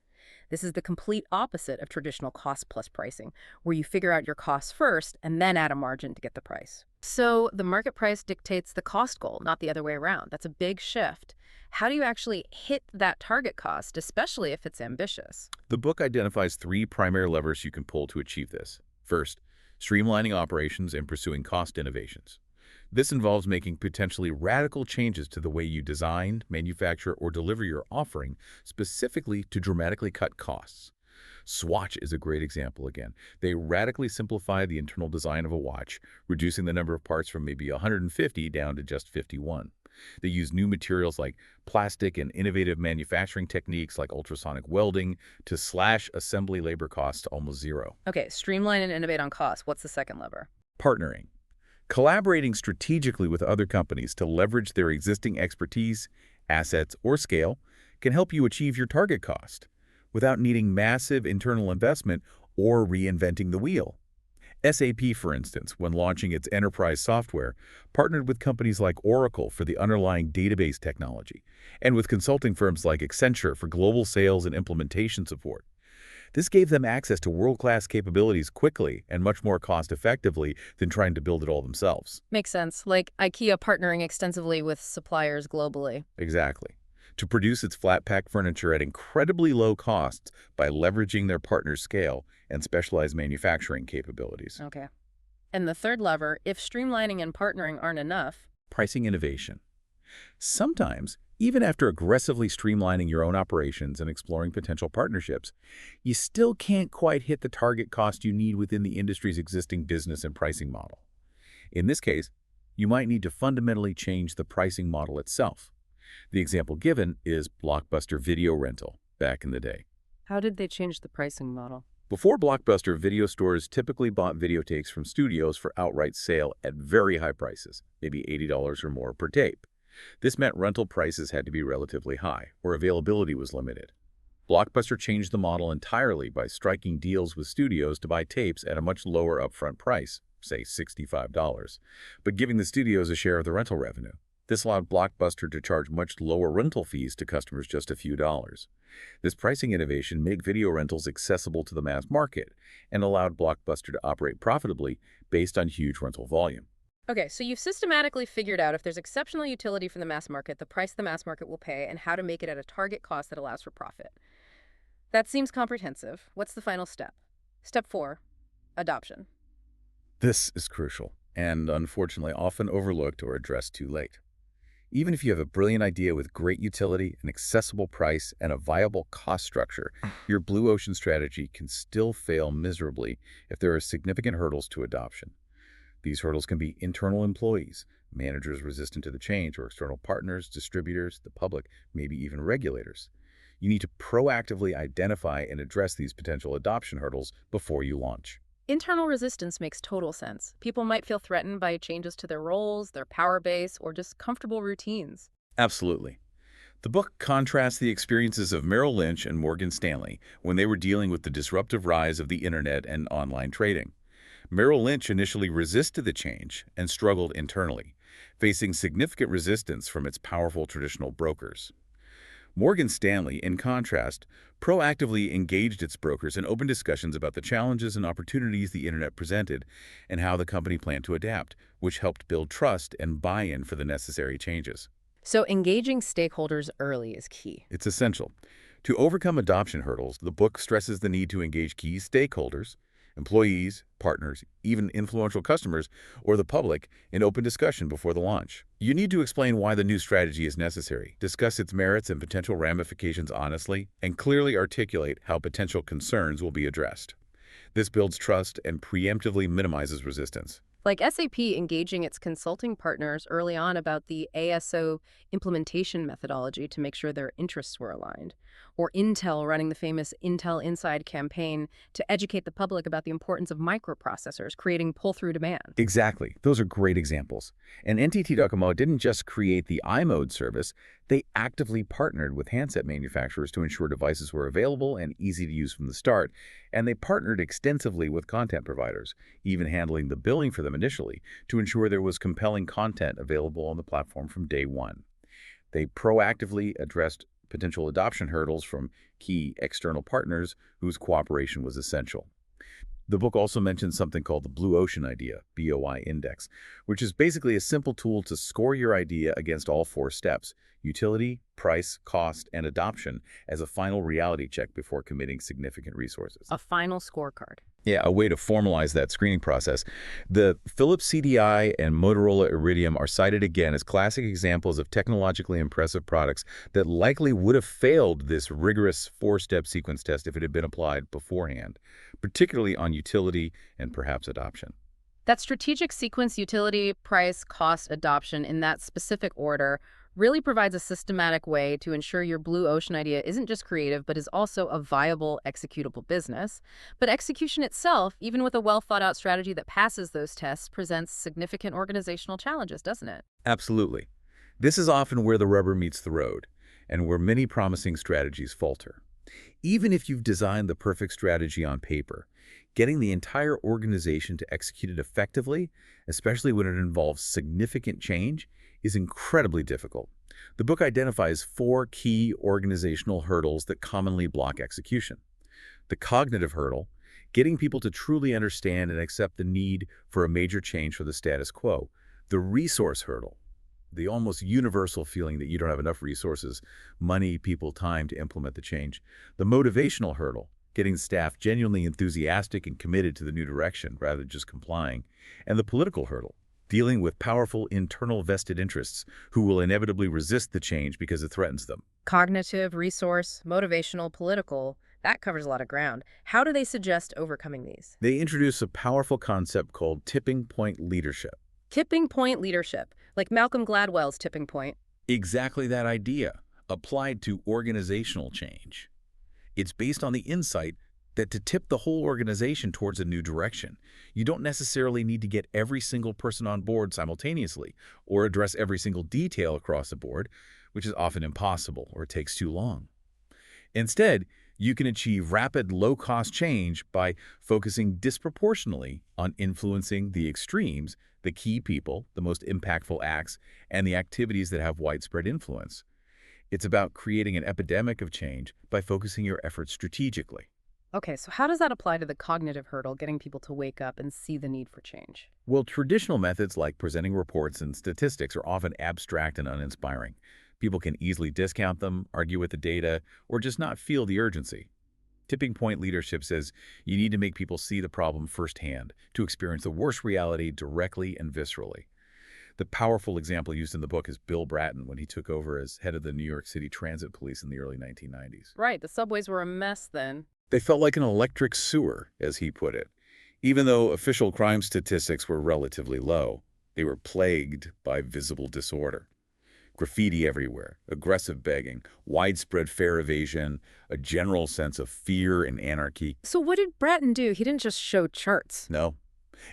This is the complete opposite of traditional cost-plus pricing, where you figure out your costs first and then add a margin to get the price. So the market price dictates the cost goal, not the other way around. That's a big shift. How do you actually hit that target cost, especially if it's ambitious? The book identifies 3 primary levers you can pull to achieve this. First, streamlining operations and pursuing cost innovations. This involves making potentially radical changes to the way you design, manufacture, or deliver your offering, specifically to dramatically cut costs. Swatch is a great example again. They radically simplify the internal design of a watch, reducing the number of parts from maybe 150 down to just 51. They use new materials like plastic and innovative manufacturing techniques like ultrasonic welding to slash assembly labor costs to almost zero. Okay, streamline and innovate on cost. What's the second lever? Partnering. Collaborating strategically with other companies to leverage their existing expertise, assets, or scale can help you achieve your target cost without needing massive internal investment or reinventing the wheel. SAP, for instance, when launching its enterprise software, partnered with companies like Oracle for the underlying database technology, and with consulting firms like Accenture for global sales and implementation support. This gave them access to world-class capabilities quickly and much more cost-effectively than trying to build it all themselves. Makes sense, like IKEA partnering extensively with suppliers globally. Exactly. To produce its flat-pack furniture at incredibly low costs by leveraging their partners' scale and specialized manufacturing capabilities. Okay. And the third lever, if streamlining and partnering aren't enough, Pricing innovation. Sometimes, even after aggressively streamlining your own operations and exploring potential partnerships, you still can't quite hit the target cost you need within the industry's existing business and pricing model. In this case, you might need to fundamentally change the pricing model itself. The example given is Blockbuster video rental back in the day. how did they change the pricing model? Before Blockbuster, video stores typically bought videotapes from studios for outright sale at very high prices, maybe $80 or more per tape. This meant rental prices had to be relatively high, or availability was limited. Blockbuster changed the model entirely by striking deals with studios to buy tapes at a much lower upfront price, say $65, but giving the studios a share of the rental revenue. This allowed Blockbuster to charge much lower rental fees to customers just a few dollars. This pricing innovation made video rentals accessible to the mass market and allowed Blockbuster to operate profitably based on huge rental volume. Okay, so you've systematically figured out if there's exceptional utility for the mass market, the price the mass market will pay, and how to make it at a target cost that allows for profit. That seems comprehensive. What's the final step? Step 4, adoption. This is crucial and unfortunately often overlooked or addressed too late. Even if you have a brilliant idea with great utility, an accessible price, and a viable cost structure, your blue ocean strategy can still fail miserably if there are significant hurdles to adoption. These hurdles can be internal employees, managers resistant to the change, or external partners, distributors, the public, maybe even regulators. You need to proactively identify and address these potential adoption hurdles before you launch. Internal resistance makes total sense. People might feel threatened by changes to their roles, their power base, or just comfortable routines. Absolutely. The book contrasts the experiences of Merrill Lynch and Morgan Stanley when they were dealing with the disruptive rise of the internet and online trading. Merrill Lynch initially resisted the change and struggled internally, facing significant resistance from its powerful traditional brokers. Morgan Stanley, in contrast, proactively engaged its brokers in open discussions about the challenges and opportunities the internet presented and how the company planned to adapt, which helped build trust and buy-in for the necessary changes. So engaging stakeholders early is key. It's essential. To overcome adoption hurdles, the book stresses the need to engage key stakeholders, employees, partners, even influential customers, or the public in open discussion before the launch. You need to explain why the new strategy is necessary, discuss its merits and potential ramifications honestly, and clearly articulate how potential concerns will be addressed. This builds trust and preemptively minimizes resistance. Like SAP engaging its consulting partners early on about the ASO implementation methodology to make sure their interests were aligned. Or Intel running the famous Intel Inside campaign to educate the public about the importance of microprocessors, creating pull-through demand. Exactly. Those are great examples. And NTT Docomo didn't just create the iMode service, they actively partnered with handset manufacturers to ensure devices were available and easy to use from the start. And they partnered extensively with content providers, even handling the billing for them initially, to ensure there was compelling content available on the platform from day one. They proactively addressed potential adoption hurdles from key external partners whose cooperation was essential. The book also mentions something called the Blue Ocean Idea, BOI Index, which is basically a simple tool to score your idea against all four steps: utility, price, cost, and adoption, as a final reality check before committing significant resources. A final scorecard. Yeah, a way to formalize that screening process. The Philips CDI and Motorola Iridium are cited again as classic examples of technologically impressive products that likely would have failed this rigorous four-step sequence test if it had been applied beforehand, particularly on utility and perhaps adoption. That strategic sequence, utility, price, cost, adoption, in that specific order really provides a systematic way to ensure your blue ocean idea isn't just creative, but is also a viable, executable business. But execution itself, even with a well-thought-out strategy that passes those tests, presents significant organizational challenges, doesn't it? Absolutely. This is often where the rubber meets the road and where many promising strategies falter. Even if you've designed the perfect strategy on paper, getting the entire organization to execute it effectively, especially when it involves significant change, is incredibly difficult. The book identifies four key organizational hurdles that commonly block execution. The cognitive hurdle, getting people to truly understand and accept the need for a major change for the status quo. The resource hurdle, the almost universal feeling that you don't have enough resources, money, people, time to implement the change. The motivational hurdle, getting staff genuinely enthusiastic and committed to the new direction rather than just complying. And the political hurdle, dealing with powerful internal vested interests who will inevitably resist the change because it threatens them. Cognitive, resource, motivational, political, that covers a lot of ground. How do they suggest overcoming these? They introduce a powerful concept called tipping point leadership. Tipping point leadership, like Malcolm Gladwell's tipping point. Exactly that idea, applied to organizational change. It's based on the insight that to tip the whole organization towards a new direction, you don't necessarily need to get every single person on board simultaneously or address every single detail across the board, which is often impossible or takes too long. Instead, you can achieve rapid, low-cost change by focusing disproportionately on influencing the extremes, the key people, the most impactful acts, and the activities that have widespread influence. It's about creating an epidemic of change by focusing your efforts strategically. Okay, so how does that apply to the cognitive hurdle, getting people to wake up and see the need for change? Well, traditional methods like presenting reports and statistics are often abstract and uninspiring. People can easily discount them, argue with the data, or just not feel the urgency. Tipping point leadership says you need to make people see the problem firsthand, to experience the worst reality directly and viscerally. The powerful example used in the book is Bill Bratton when he took over as head of the New York City Transit Police in the early 1990s. Right, the subways were a mess then. They felt like an electric sewer, as he put it. Even though official crime statistics were relatively low, they were plagued by visible disorder. Graffiti everywhere, aggressive begging, widespread fare evasion, a general sense of fear and anarchy. So what did Bratton do? He didn't just show charts. No.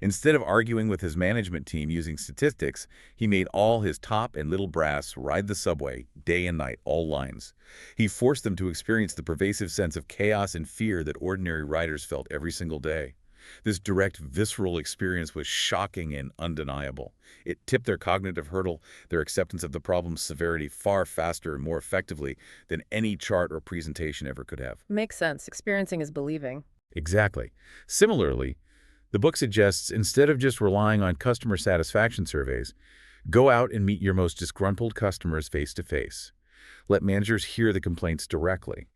Instead of arguing with his management team using statistics, he made all his top and little brass ride the subway, day and night, all lines. He forced them to experience the pervasive sense of chaos and fear that ordinary riders felt every single day. This direct, visceral experience was shocking and undeniable. It tipped their cognitive hurdle, their acceptance of the problem's severity, far faster and more effectively than any chart or presentation ever could have. Makes sense. Experiencing is believing. Exactly. Similarly, the book suggests instead of just relying on customer satisfaction surveys, go out and meet your most disgruntled customers face-to-face. Let managers hear the complaints directly.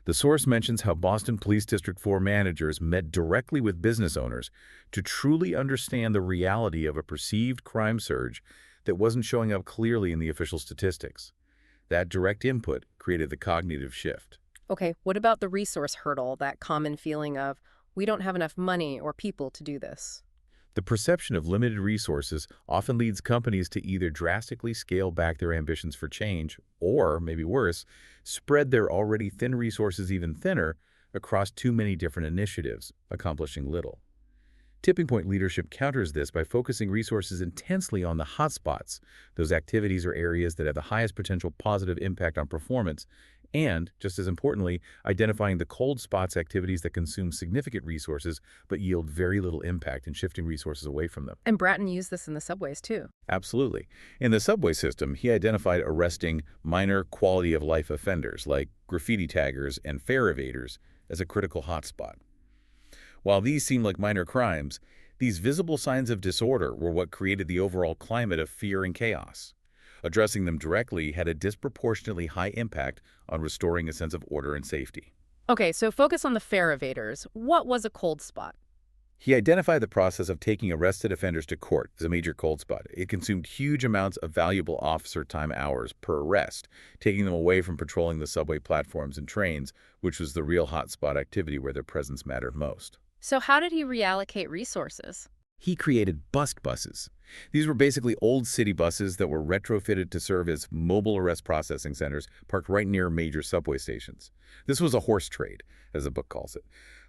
The source mentions how Boston Police District 4 managers met directly with business owners to truly understand the reality of a perceived crime surge that wasn't showing up clearly in the official statistics. That direct input created the cognitive shift. Okay, what about the resource hurdle, that common feeling of, we don't have enough money or people to do this? The perception of limited resources often leads companies to either drastically scale back their ambitions for change or, maybe worse, spread their already thin resources even thinner across too many different initiatives, accomplishing little. Tipping Point leadership counters this by focusing resources intensely on the hotspots, those activities or areas that have the highest potential positive impact on performance, and, just as importantly, identifying the cold spots activities that consume significant resources but yield very little impact in shifting resources away from them. And Bratton used this in the subways, too. Absolutely. In the subway system, he identified arresting minor quality-of-life offenders like graffiti taggers and fare evaders as a critical hotspot. While these seem like minor crimes, these visible signs of disorder were what created the overall climate of fear and chaos. Addressing them directly had a disproportionately high impact on restoring a sense of order and safety. Okay, so focus on the fare evaders. What was a cold spot? He identified the process of taking arrested offenders to court as a major cold spot. It consumed huge amounts of valuable officer time hours per arrest, taking them away from patrolling the subway platforms and trains, which was the real hotspot activity where their presence mattered most. So how did he reallocate resources? He created bust buses. These were basically old city buses that were retrofitted to serve as mobile arrest processing centers parked right near major subway stations. This was a horse trade, as the book calls it.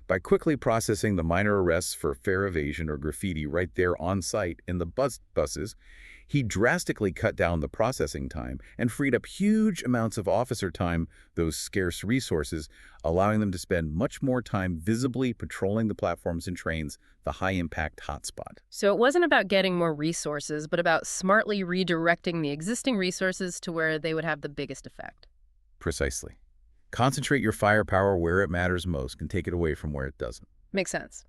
By quickly processing the minor arrests for fare evasion or graffiti right there on site in the buses, he drastically cut down the processing time and freed up huge amounts of officer time, those scarce resources, allowing them to spend much more time visibly patrolling the platforms and trains, the high-impact hotspot. So it wasn't about getting more resources, but about smartly redirecting the existing resources to where they would have the biggest effect. Precisely. Concentrate your firepower where it matters most and take it away from where it doesn't. Makes sense.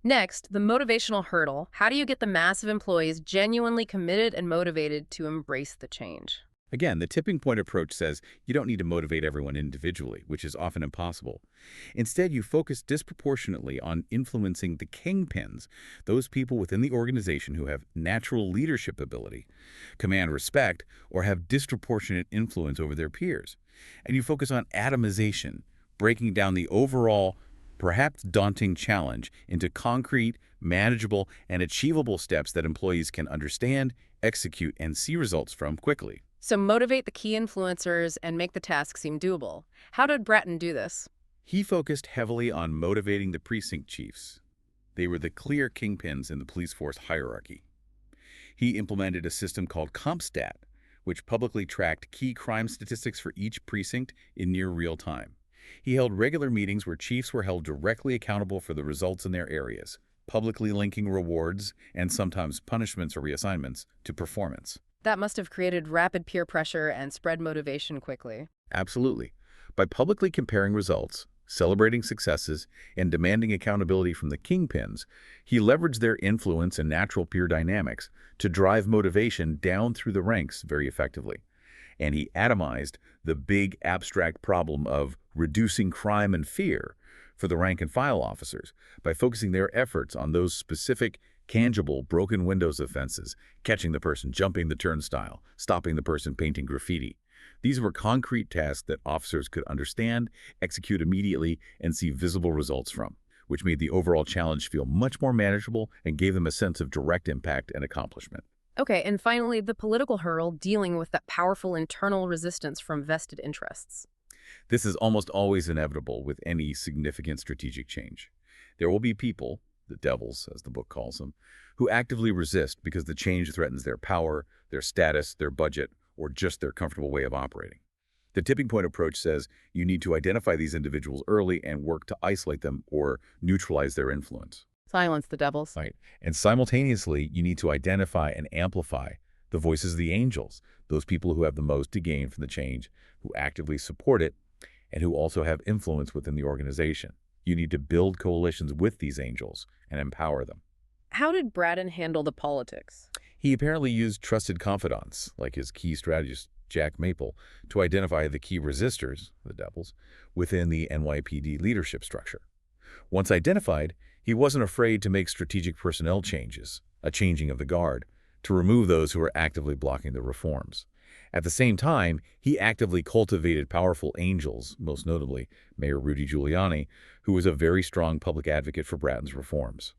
Next, the motivational hurdle. How do you get the mass of employees genuinely committed and motivated to embrace the change? Again, the tipping point approach says you don't need to motivate everyone individually, which is often impossible. Instead, you focus disproportionately on influencing the kingpins, those people within the organization who have natural leadership ability, command respect, or have disproportionate influence over their peers. And you focus on atomization, breaking down the overall, perhaps daunting challenge into concrete, manageable, and achievable steps that employees can understand, execute, and see results from quickly. So motivate the key influencers and make the task seem doable. How did Bratton do this? He focused heavily on motivating the precinct chiefs. They were the clear kingpins in the police force hierarchy. He implemented a system called CompStat, which publicly tracked key crime statistics for each precinct in near real time. He held regular meetings where chiefs were held directly accountable for the results in their areas, publicly linking rewards and sometimes punishments or reassignments to performance. That must have created rapid peer pressure and spread motivation quickly. Absolutely. By publicly comparing results, celebrating successes, and demanding accountability from the kingpins, he leveraged their influence and natural peer dynamics to drive motivation down through the ranks very effectively. And he atomized the big abstract problem of reducing crime and fear for the rank-and-file officers by focusing their efforts on those specific, tangible, broken windows offenses, catching the person jumping the turnstile, stopping the person painting graffiti. These were concrete tasks that officers could understand, execute immediately, and see visible results from, which made the overall challenge feel much more manageable and gave them a sense of direct impact and accomplishment. Okay, and finally, the political hurdle dealing with that powerful internal resistance from vested interests. This is almost always inevitable with any significant strategic change. There will be people, the devils, as the book calls them, who actively resist because the change threatens their power, their status, their budget, or just their comfortable way of operating. The tipping point approach says you need to identify these individuals early and work to isolate them or neutralize their influence. Silence the devils. Right. And simultaneously, you need to identify and amplify the voices of the angels, those people who have the most to gain from the change, who actively support it, and who also have influence within the organization. You need to build coalitions with these angels and empower them. How did Bratton handle the politics? He apparently used trusted confidants, like his key strategist, Jack Maple, to identify the key resistors, the devils, within the NYPD leadership structure. Once identified, he wasn't afraid to make strategic personnel changes, a changing of the guard, to remove those who were actively blocking the reforms. At the same time, he actively cultivated powerful angels, most notably Mayor Rudy Giuliani, who was a very strong public advocate for Bratton's reforms.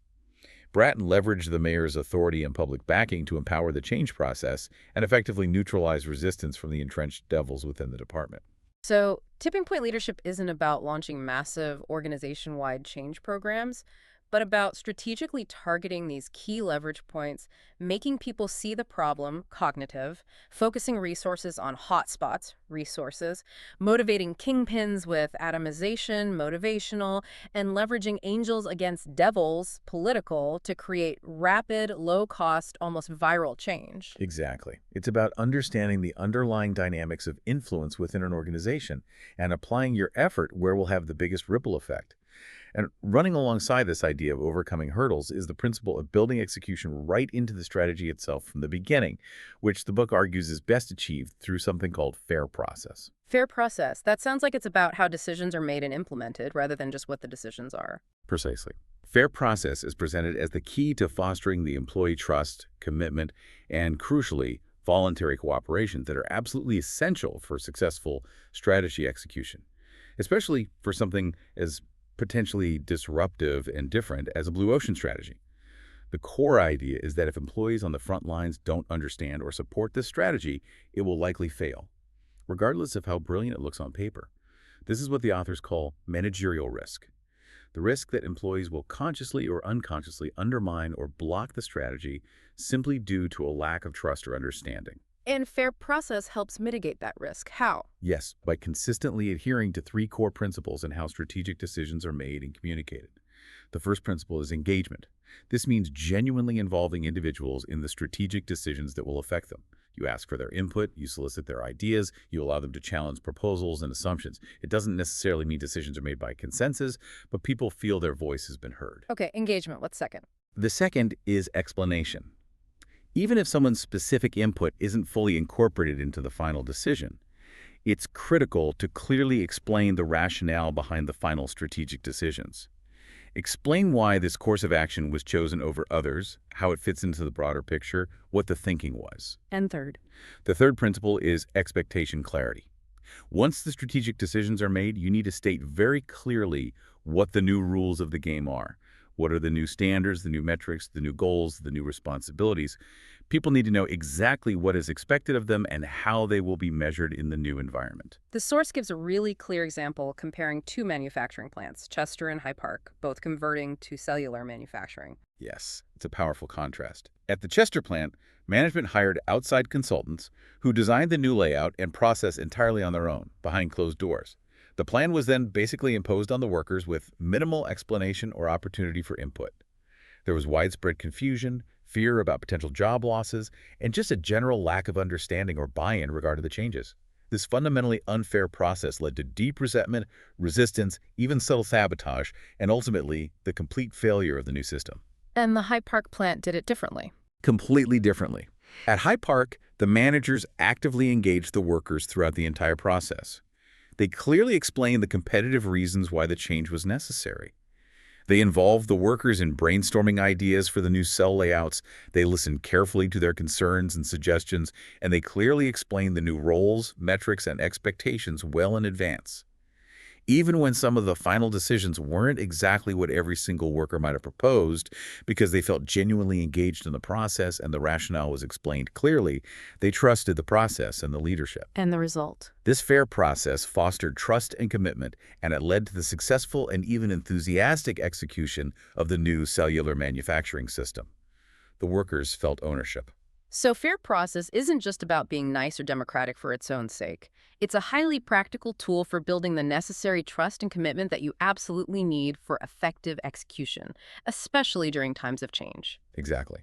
Bratton leveraged the mayor's authority and public backing to empower the change process and effectively neutralize resistance from the entrenched devils within the department. So, tipping point leadership isn't about launching massive organization-wide change programs, but about strategically targeting these key leverage points, making people see the problem, cognitive, focusing resources on hotspots, resources, motivating kingpins with atomization, motivational, and leveraging angels against devils, political, to create rapid, low-cost, almost viral change. Exactly. It's about understanding the underlying dynamics of influence within an organization and applying your effort where will have the biggest ripple effect. And running alongside this idea of overcoming hurdles is the principle of building execution right into the strategy itself from the beginning, which the book argues is best achieved through something called fair process. Fair process. That sounds like it's about how decisions are made and implemented rather than just what the decisions are. Precisely. Fair process is presented as the key to fostering the employee trust, commitment, and crucially, voluntary cooperation that are absolutely essential for successful strategy execution, especially for something as potentially disruptive and different as a blue ocean strategy. The core idea is that if employees on the front lines don't understand or support this strategy, it will likely fail, regardless of how brilliant it looks on paper. This is what the authors call managerial risk. The risk that employees will consciously or unconsciously undermine or block the strategy simply due to a lack of trust or understanding. And fair process helps mitigate that risk. How? Yes, by consistently adhering to three core principles in how strategic decisions are made and communicated. The first principle is engagement. This means genuinely involving individuals in the strategic decisions that will affect them. You ask for their input, you solicit their ideas, you allow them to challenge proposals and assumptions. It doesn't necessarily mean decisions are made by consensus, but people feel their voice has been heard. Okay, engagement. What's second? The second is explanation. Even if someone's specific input isn't fully incorporated into the final decision, it's critical to clearly explain the rationale behind the final strategic decisions. Explain why this course of action was chosen over others, how it fits into the broader picture, what the thinking was. And third? The third principle is expectation clarity. Once the strategic decisions are made, you need to state very clearly what the new rules of the game are. What are the new standards, the new metrics, the new goals, the new responsibilities? People need to know exactly what is expected of them and how they will be measured in the new environment. The source gives a really clear example comparing two manufacturing plants, Chester and High Park, both converting to cellular manufacturing. Yes, it's a powerful contrast. At the Chester plant, management hired outside consultants who designed the new layout and process entirely on their own, behind closed doors. The plan was then basically imposed on the workers with minimal explanation or opportunity for input. There was widespread confusion, fear about potential job losses, and just a general lack of understanding or buy-in regarding the changes. This fundamentally unfair process led to deep resentment, resistance, even subtle sabotage, and ultimately the complete failure of the new system. And the High Park plant did it differently. Completely differently. At High Park, the managers actively engaged the workers throughout the entire process. They clearly explained the competitive reasons why the change was necessary. They involved the workers in brainstorming ideas for the new cell layouts. They listened carefully to their concerns and suggestions, and they clearly explained the new roles, metrics, and expectations well in advance. Even when some of the final decisions weren't exactly what every single worker might have proposed, because they felt genuinely engaged in the process and the rationale was explained clearly, they trusted the process and the leadership. And the result? This fair process fostered trust and commitment, and it led to the successful and even enthusiastic execution of the new cellular manufacturing system. The workers felt ownership. So fair process isn't just about being nice or democratic for its own sake. It's a highly practical tool for building the necessary trust and commitment that you absolutely need for effective execution, especially during times of change. Exactly.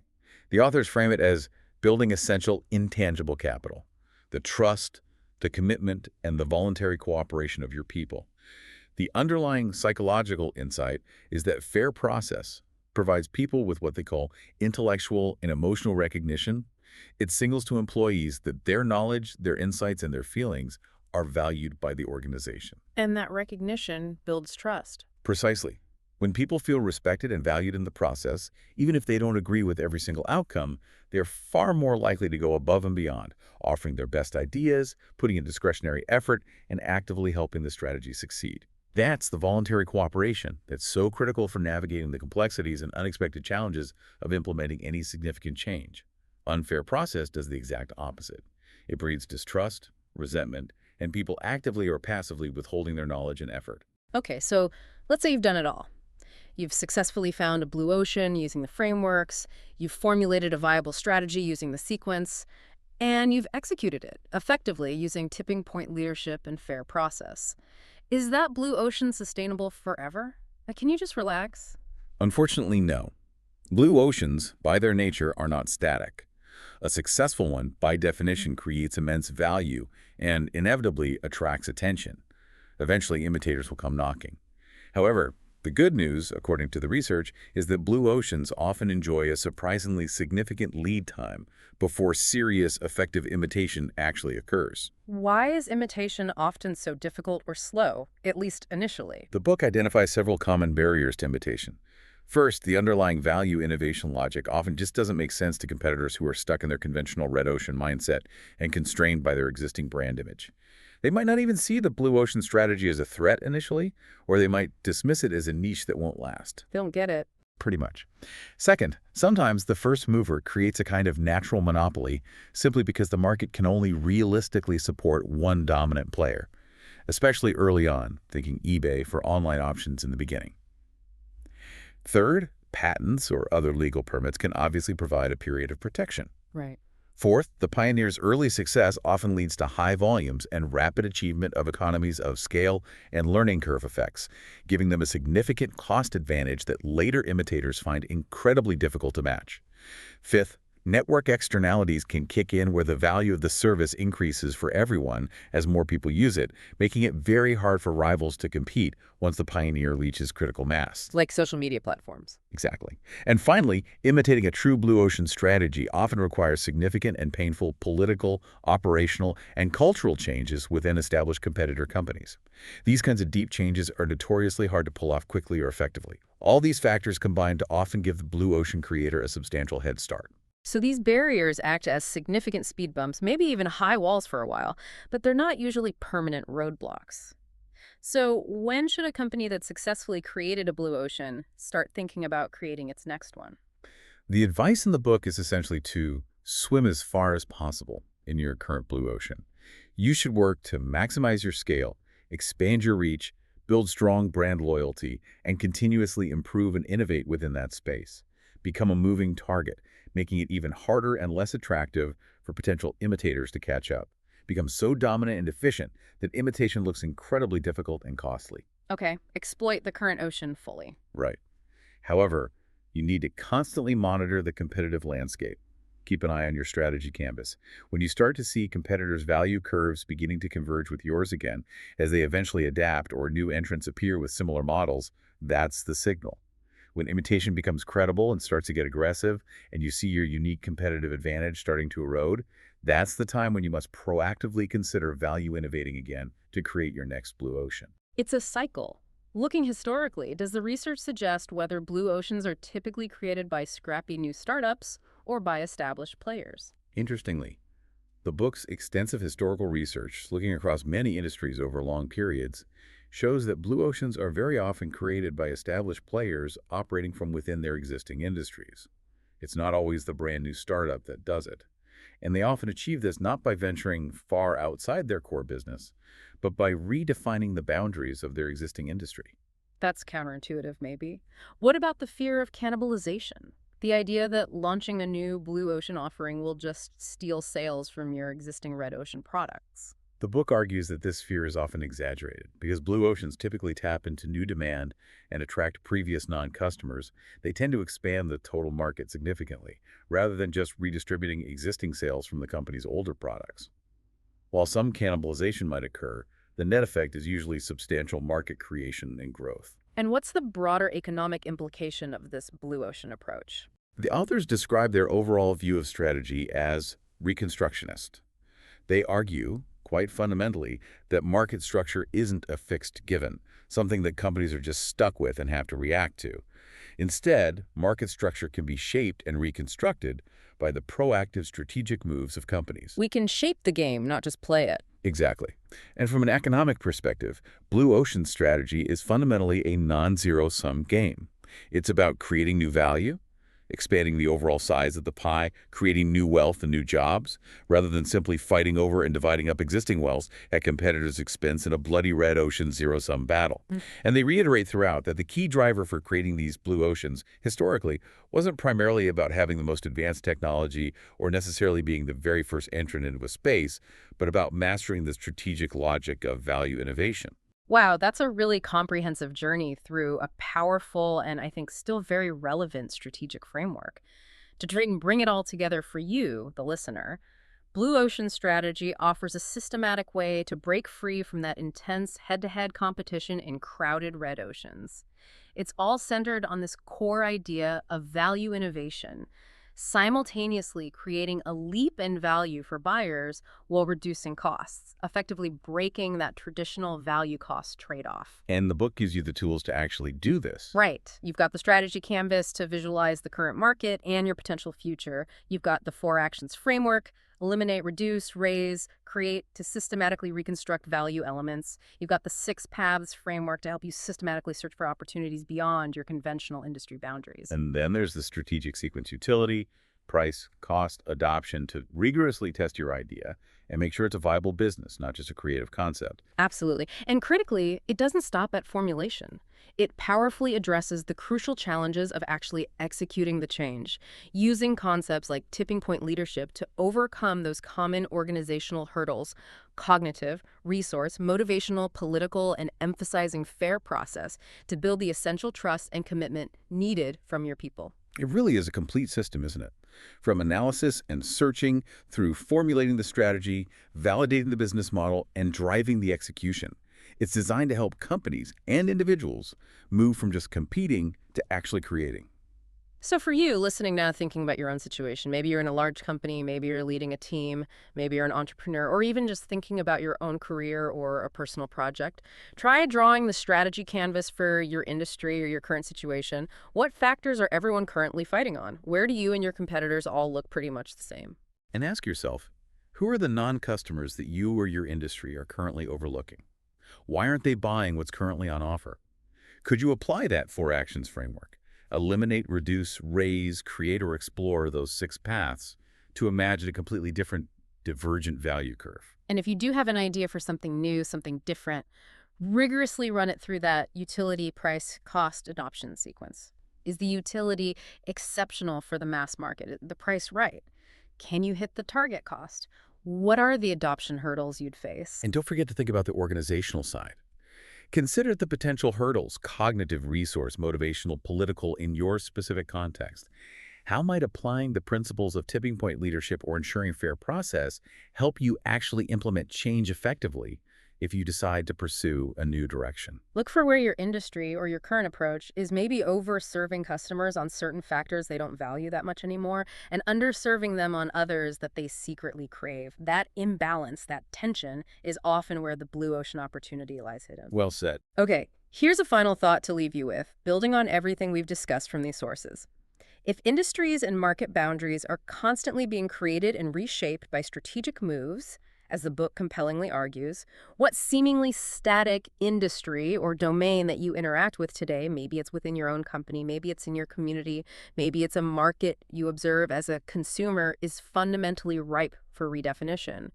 The authors frame it as building essential intangible capital, the trust, the commitment, and the voluntary cooperation of your people. The underlying psychological insight is that fair process provides people with what they call intellectual and emotional recognition. It signals to employees that their knowledge, their insights, and their feelings are valued by the organization. And that recognition builds trust. Precisely. When people feel respected and valued in the process, even if they don't agree with every single outcome, they're far more likely to go above and beyond, offering their best ideas, putting in discretionary effort, and actively helping the strategy succeed. That's the voluntary cooperation that's so critical for navigating the complexities and unexpected challenges of implementing any significant change. Unfair process does the exact opposite. It breeds distrust, resentment, and people actively or passively withholding their knowledge and effort. Okay, so let's say you've done it all. You've successfully found a blue ocean using the frameworks, you've formulated a viable strategy using the sequence, and you've executed it effectively using tipping point leadership and fair process. Is that blue ocean sustainable forever? Can you just relax? Unfortunately, no. Blue oceans, by their nature, are not static. A successful one, by definition, creates immense value and inevitably attracts attention. Eventually, imitators will come knocking. However, the good news, according to the research, is that blue oceans often enjoy a surprisingly significant lead time before serious, effective imitation actually occurs. Why is imitation often so difficult or slow, at least initially? The book identifies several common barriers to imitation. First, the underlying value innovation logic often just doesn't make sense to competitors who are stuck in their conventional red ocean mindset and constrained by their existing brand image. They might not even see the blue ocean strategy as a threat initially, or they might dismiss it as a niche that won't last. They don't get it. Pretty much. Second, sometimes the first mover creates a kind of natural monopoly simply because the market can only realistically support one dominant player, especially early on, thinking eBay for online options in the beginning. Third, patents or other legal permits can obviously provide a period of protection. Right. Fourth, the pioneer's early success often leads to high volumes and rapid achievement of economies of scale and learning curve effects, giving them a significant cost advantage that later imitators find incredibly difficult to match. Fifth, network externalities can kick in where the value of the service increases for everyone as more people use it, making it very hard for rivals to compete once the pioneer reaches critical mass. Like social media platforms. Exactly. And finally, imitating a true blue ocean strategy often requires significant and painful political, operational, and cultural changes within established competitor companies. These kinds of deep changes are notoriously hard to pull off quickly or effectively. All these factors combine to often give the blue ocean creator a substantial head start. So these barriers act as significant speed bumps, maybe even high walls for a while, but they're not usually permanent roadblocks. So when should a company that successfully created a blue ocean start thinking about creating its next one? The advice in the book is essentially to swim as far as possible in your current blue ocean. You should work to maximize your scale, expand your reach, build strong brand loyalty, and continuously improve and innovate within that space. Become a moving target, making it even harder and less attractive for potential imitators to catch up. Become so dominant and efficient that imitation looks incredibly difficult and costly. Okay, exploit the current ocean fully. Right. However, you need to constantly monitor the competitive landscape. Keep an eye on your strategy canvas. When you start to see competitors' value curves beginning to converge with yours again, as they eventually adapt or new entrants appear with similar models, that's the signal. When imitation becomes credible and starts to get aggressive, and you see your unique competitive advantage starting to erode, that's the time when you must proactively consider value innovating again to create your next blue ocean. It's a cycle. Looking historically, does the research suggest whether blue oceans are typically created by scrappy new startups or by established players? Interestingly, the book's extensive historical research, looking across many industries over long periods, shows that blue oceans are very often created by established players operating from within their existing industries. It's not always the brand new startup that does it. And they often achieve this not by venturing far outside their core business, but by redefining the boundaries of their existing industry. That's counterintuitive, maybe. What about the fear of cannibalization? The idea that launching a new blue ocean offering will just steal sales from your existing red ocean products. The book argues that this fear is often exaggerated because blue oceans typically tap into new demand and attract previous non-customers. They tend to expand the total market significantly, rather than just redistributing existing sales from the company's older products. While some cannibalization might occur, the net effect is usually substantial market creation and growth. And what's the broader economic implication of this blue ocean approach? The authors describe their overall view of strategy as reconstructionist. They argue, quite fundamentally, that market structure isn't a fixed given, something that companies are just stuck with and have to react to. Instead, market structure can be shaped and reconstructed by the proactive strategic moves of companies. We can shape the game, not just play it. Exactly. And from an economic perspective, Blue Ocean's strategy is fundamentally a non-zero-sum game. It's about creating new value, expanding the overall size of the pie, creating new wealth and new jobs, rather than simply fighting over and dividing up existing wealth at competitors' expense in a bloody red ocean zero-sum battle. Mm. And they reiterate throughout that the key driver for creating these blue oceans, historically, wasn't primarily about having the most advanced technology or necessarily being the very first entrant into a space, but about mastering the strategic logic of value innovation. Wow, that's a really comprehensive journey through a powerful and I think still very relevant strategic framework. To try and bring it all together for you, the listener, Blue Ocean Strategy offers a systematic way to break free from that intense head-to-head competition in crowded red oceans. It's all centered on this core idea of value innovation, simultaneously creating a leap in value for buyers while reducing costs, effectively breaking that traditional value-cost trade-off. And the book gives you the tools to actually do this. Right. You've got the strategy canvas to visualize the current market and your potential future. You've got the 4 actions framework: eliminate, reduce, raise, create, to systematically reconstruct value elements. You've got the 6 paths framework to help you systematically search for opportunities beyond your conventional industry boundaries. And then there's the strategic sequence utility, price, cost, adoption to rigorously test your idea and make sure it's a viable business, not just a creative concept. Absolutely. And critically, it doesn't stop at formulation. It powerfully addresses the crucial challenges of actually executing the change, using concepts like tipping point leadership to overcome those common organizational hurdles: cognitive, resource, motivational, political, and emphasizing fair process to build the essential trust and commitment needed from your people. It really is a complete system, isn't it? From analysis and searching through formulating the strategy, validating the business model, and driving the execution. It's designed to help companies and individuals move from just competing to actually creating. So for you, listening now, thinking about your own situation, maybe you're in a large company, maybe you're leading a team, maybe you're an entrepreneur, or even just thinking about your own career or a personal project, try drawing the strategy canvas for your industry or your current situation. What factors are everyone currently fighting on? Where do you and your competitors all look pretty much the same? And ask yourself, who are the non-customers that you or your industry are currently overlooking? Why aren't they buying what's currently on offer? Could you apply that 4 actions framework? Eliminate, reduce, raise, create, or explore those 6 paths to imagine a completely different, divergent value curve. And if you do have an idea for something new, something different, rigorously run it through that utility, price, cost, adoption sequence. Is the utility exceptional for the mass market? The price right? Can you hit the target cost? What are the adoption hurdles you'd face? And don't forget to think about the organizational side. Consider the potential hurdles: cognitive, resource, motivational, political, in your specific context. How might applying the principles of tipping point leadership or ensuring fair process help you actually implement change effectively if you decide to pursue a new direction? Look for where your industry or your current approach is maybe over-serving customers on certain factors they don't value that much anymore and underserving them on others that they secretly crave. That imbalance, that tension, is often where the blue ocean opportunity lies hidden. Well said. Okay, here's a final thought to leave you with, building on everything we've discussed from these sources. If industries and market boundaries are constantly being created and reshaped by strategic moves, as the book compellingly argues, what seemingly static industry or domain that you interact with today, maybe it's within your own company, maybe it's in your community, maybe it's a market you observe as a consumer, is fundamentally ripe for redefinition.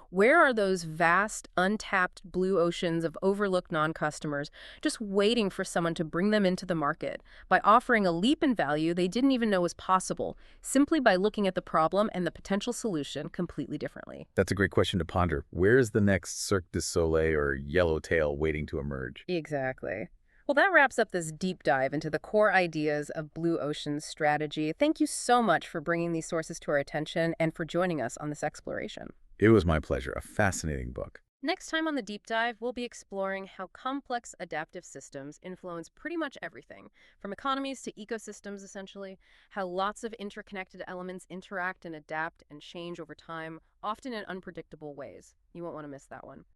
Where are those vast, untapped blue oceans of overlooked non-customers just waiting for someone to bring them into the market by offering a leap in value they didn't even know was possible, simply by looking at the problem and the potential solution completely differently? That's a great question to ponder. Where is the next Cirque du Soleil or Yellowtail waiting to emerge? Exactly. Well, that wraps up this deep dive into the core ideas of Blue Ocean's strategy. Thank you so much for bringing these sources to our attention and for joining us on this exploration. It was my pleasure. A fascinating book. Next time on the deep dive, we'll be exploring how complex adaptive systems influence pretty much everything, from economies to ecosystems, essentially, how lots of interconnected elements interact and adapt and change over time, often in unpredictable ways. You won't want to miss that one.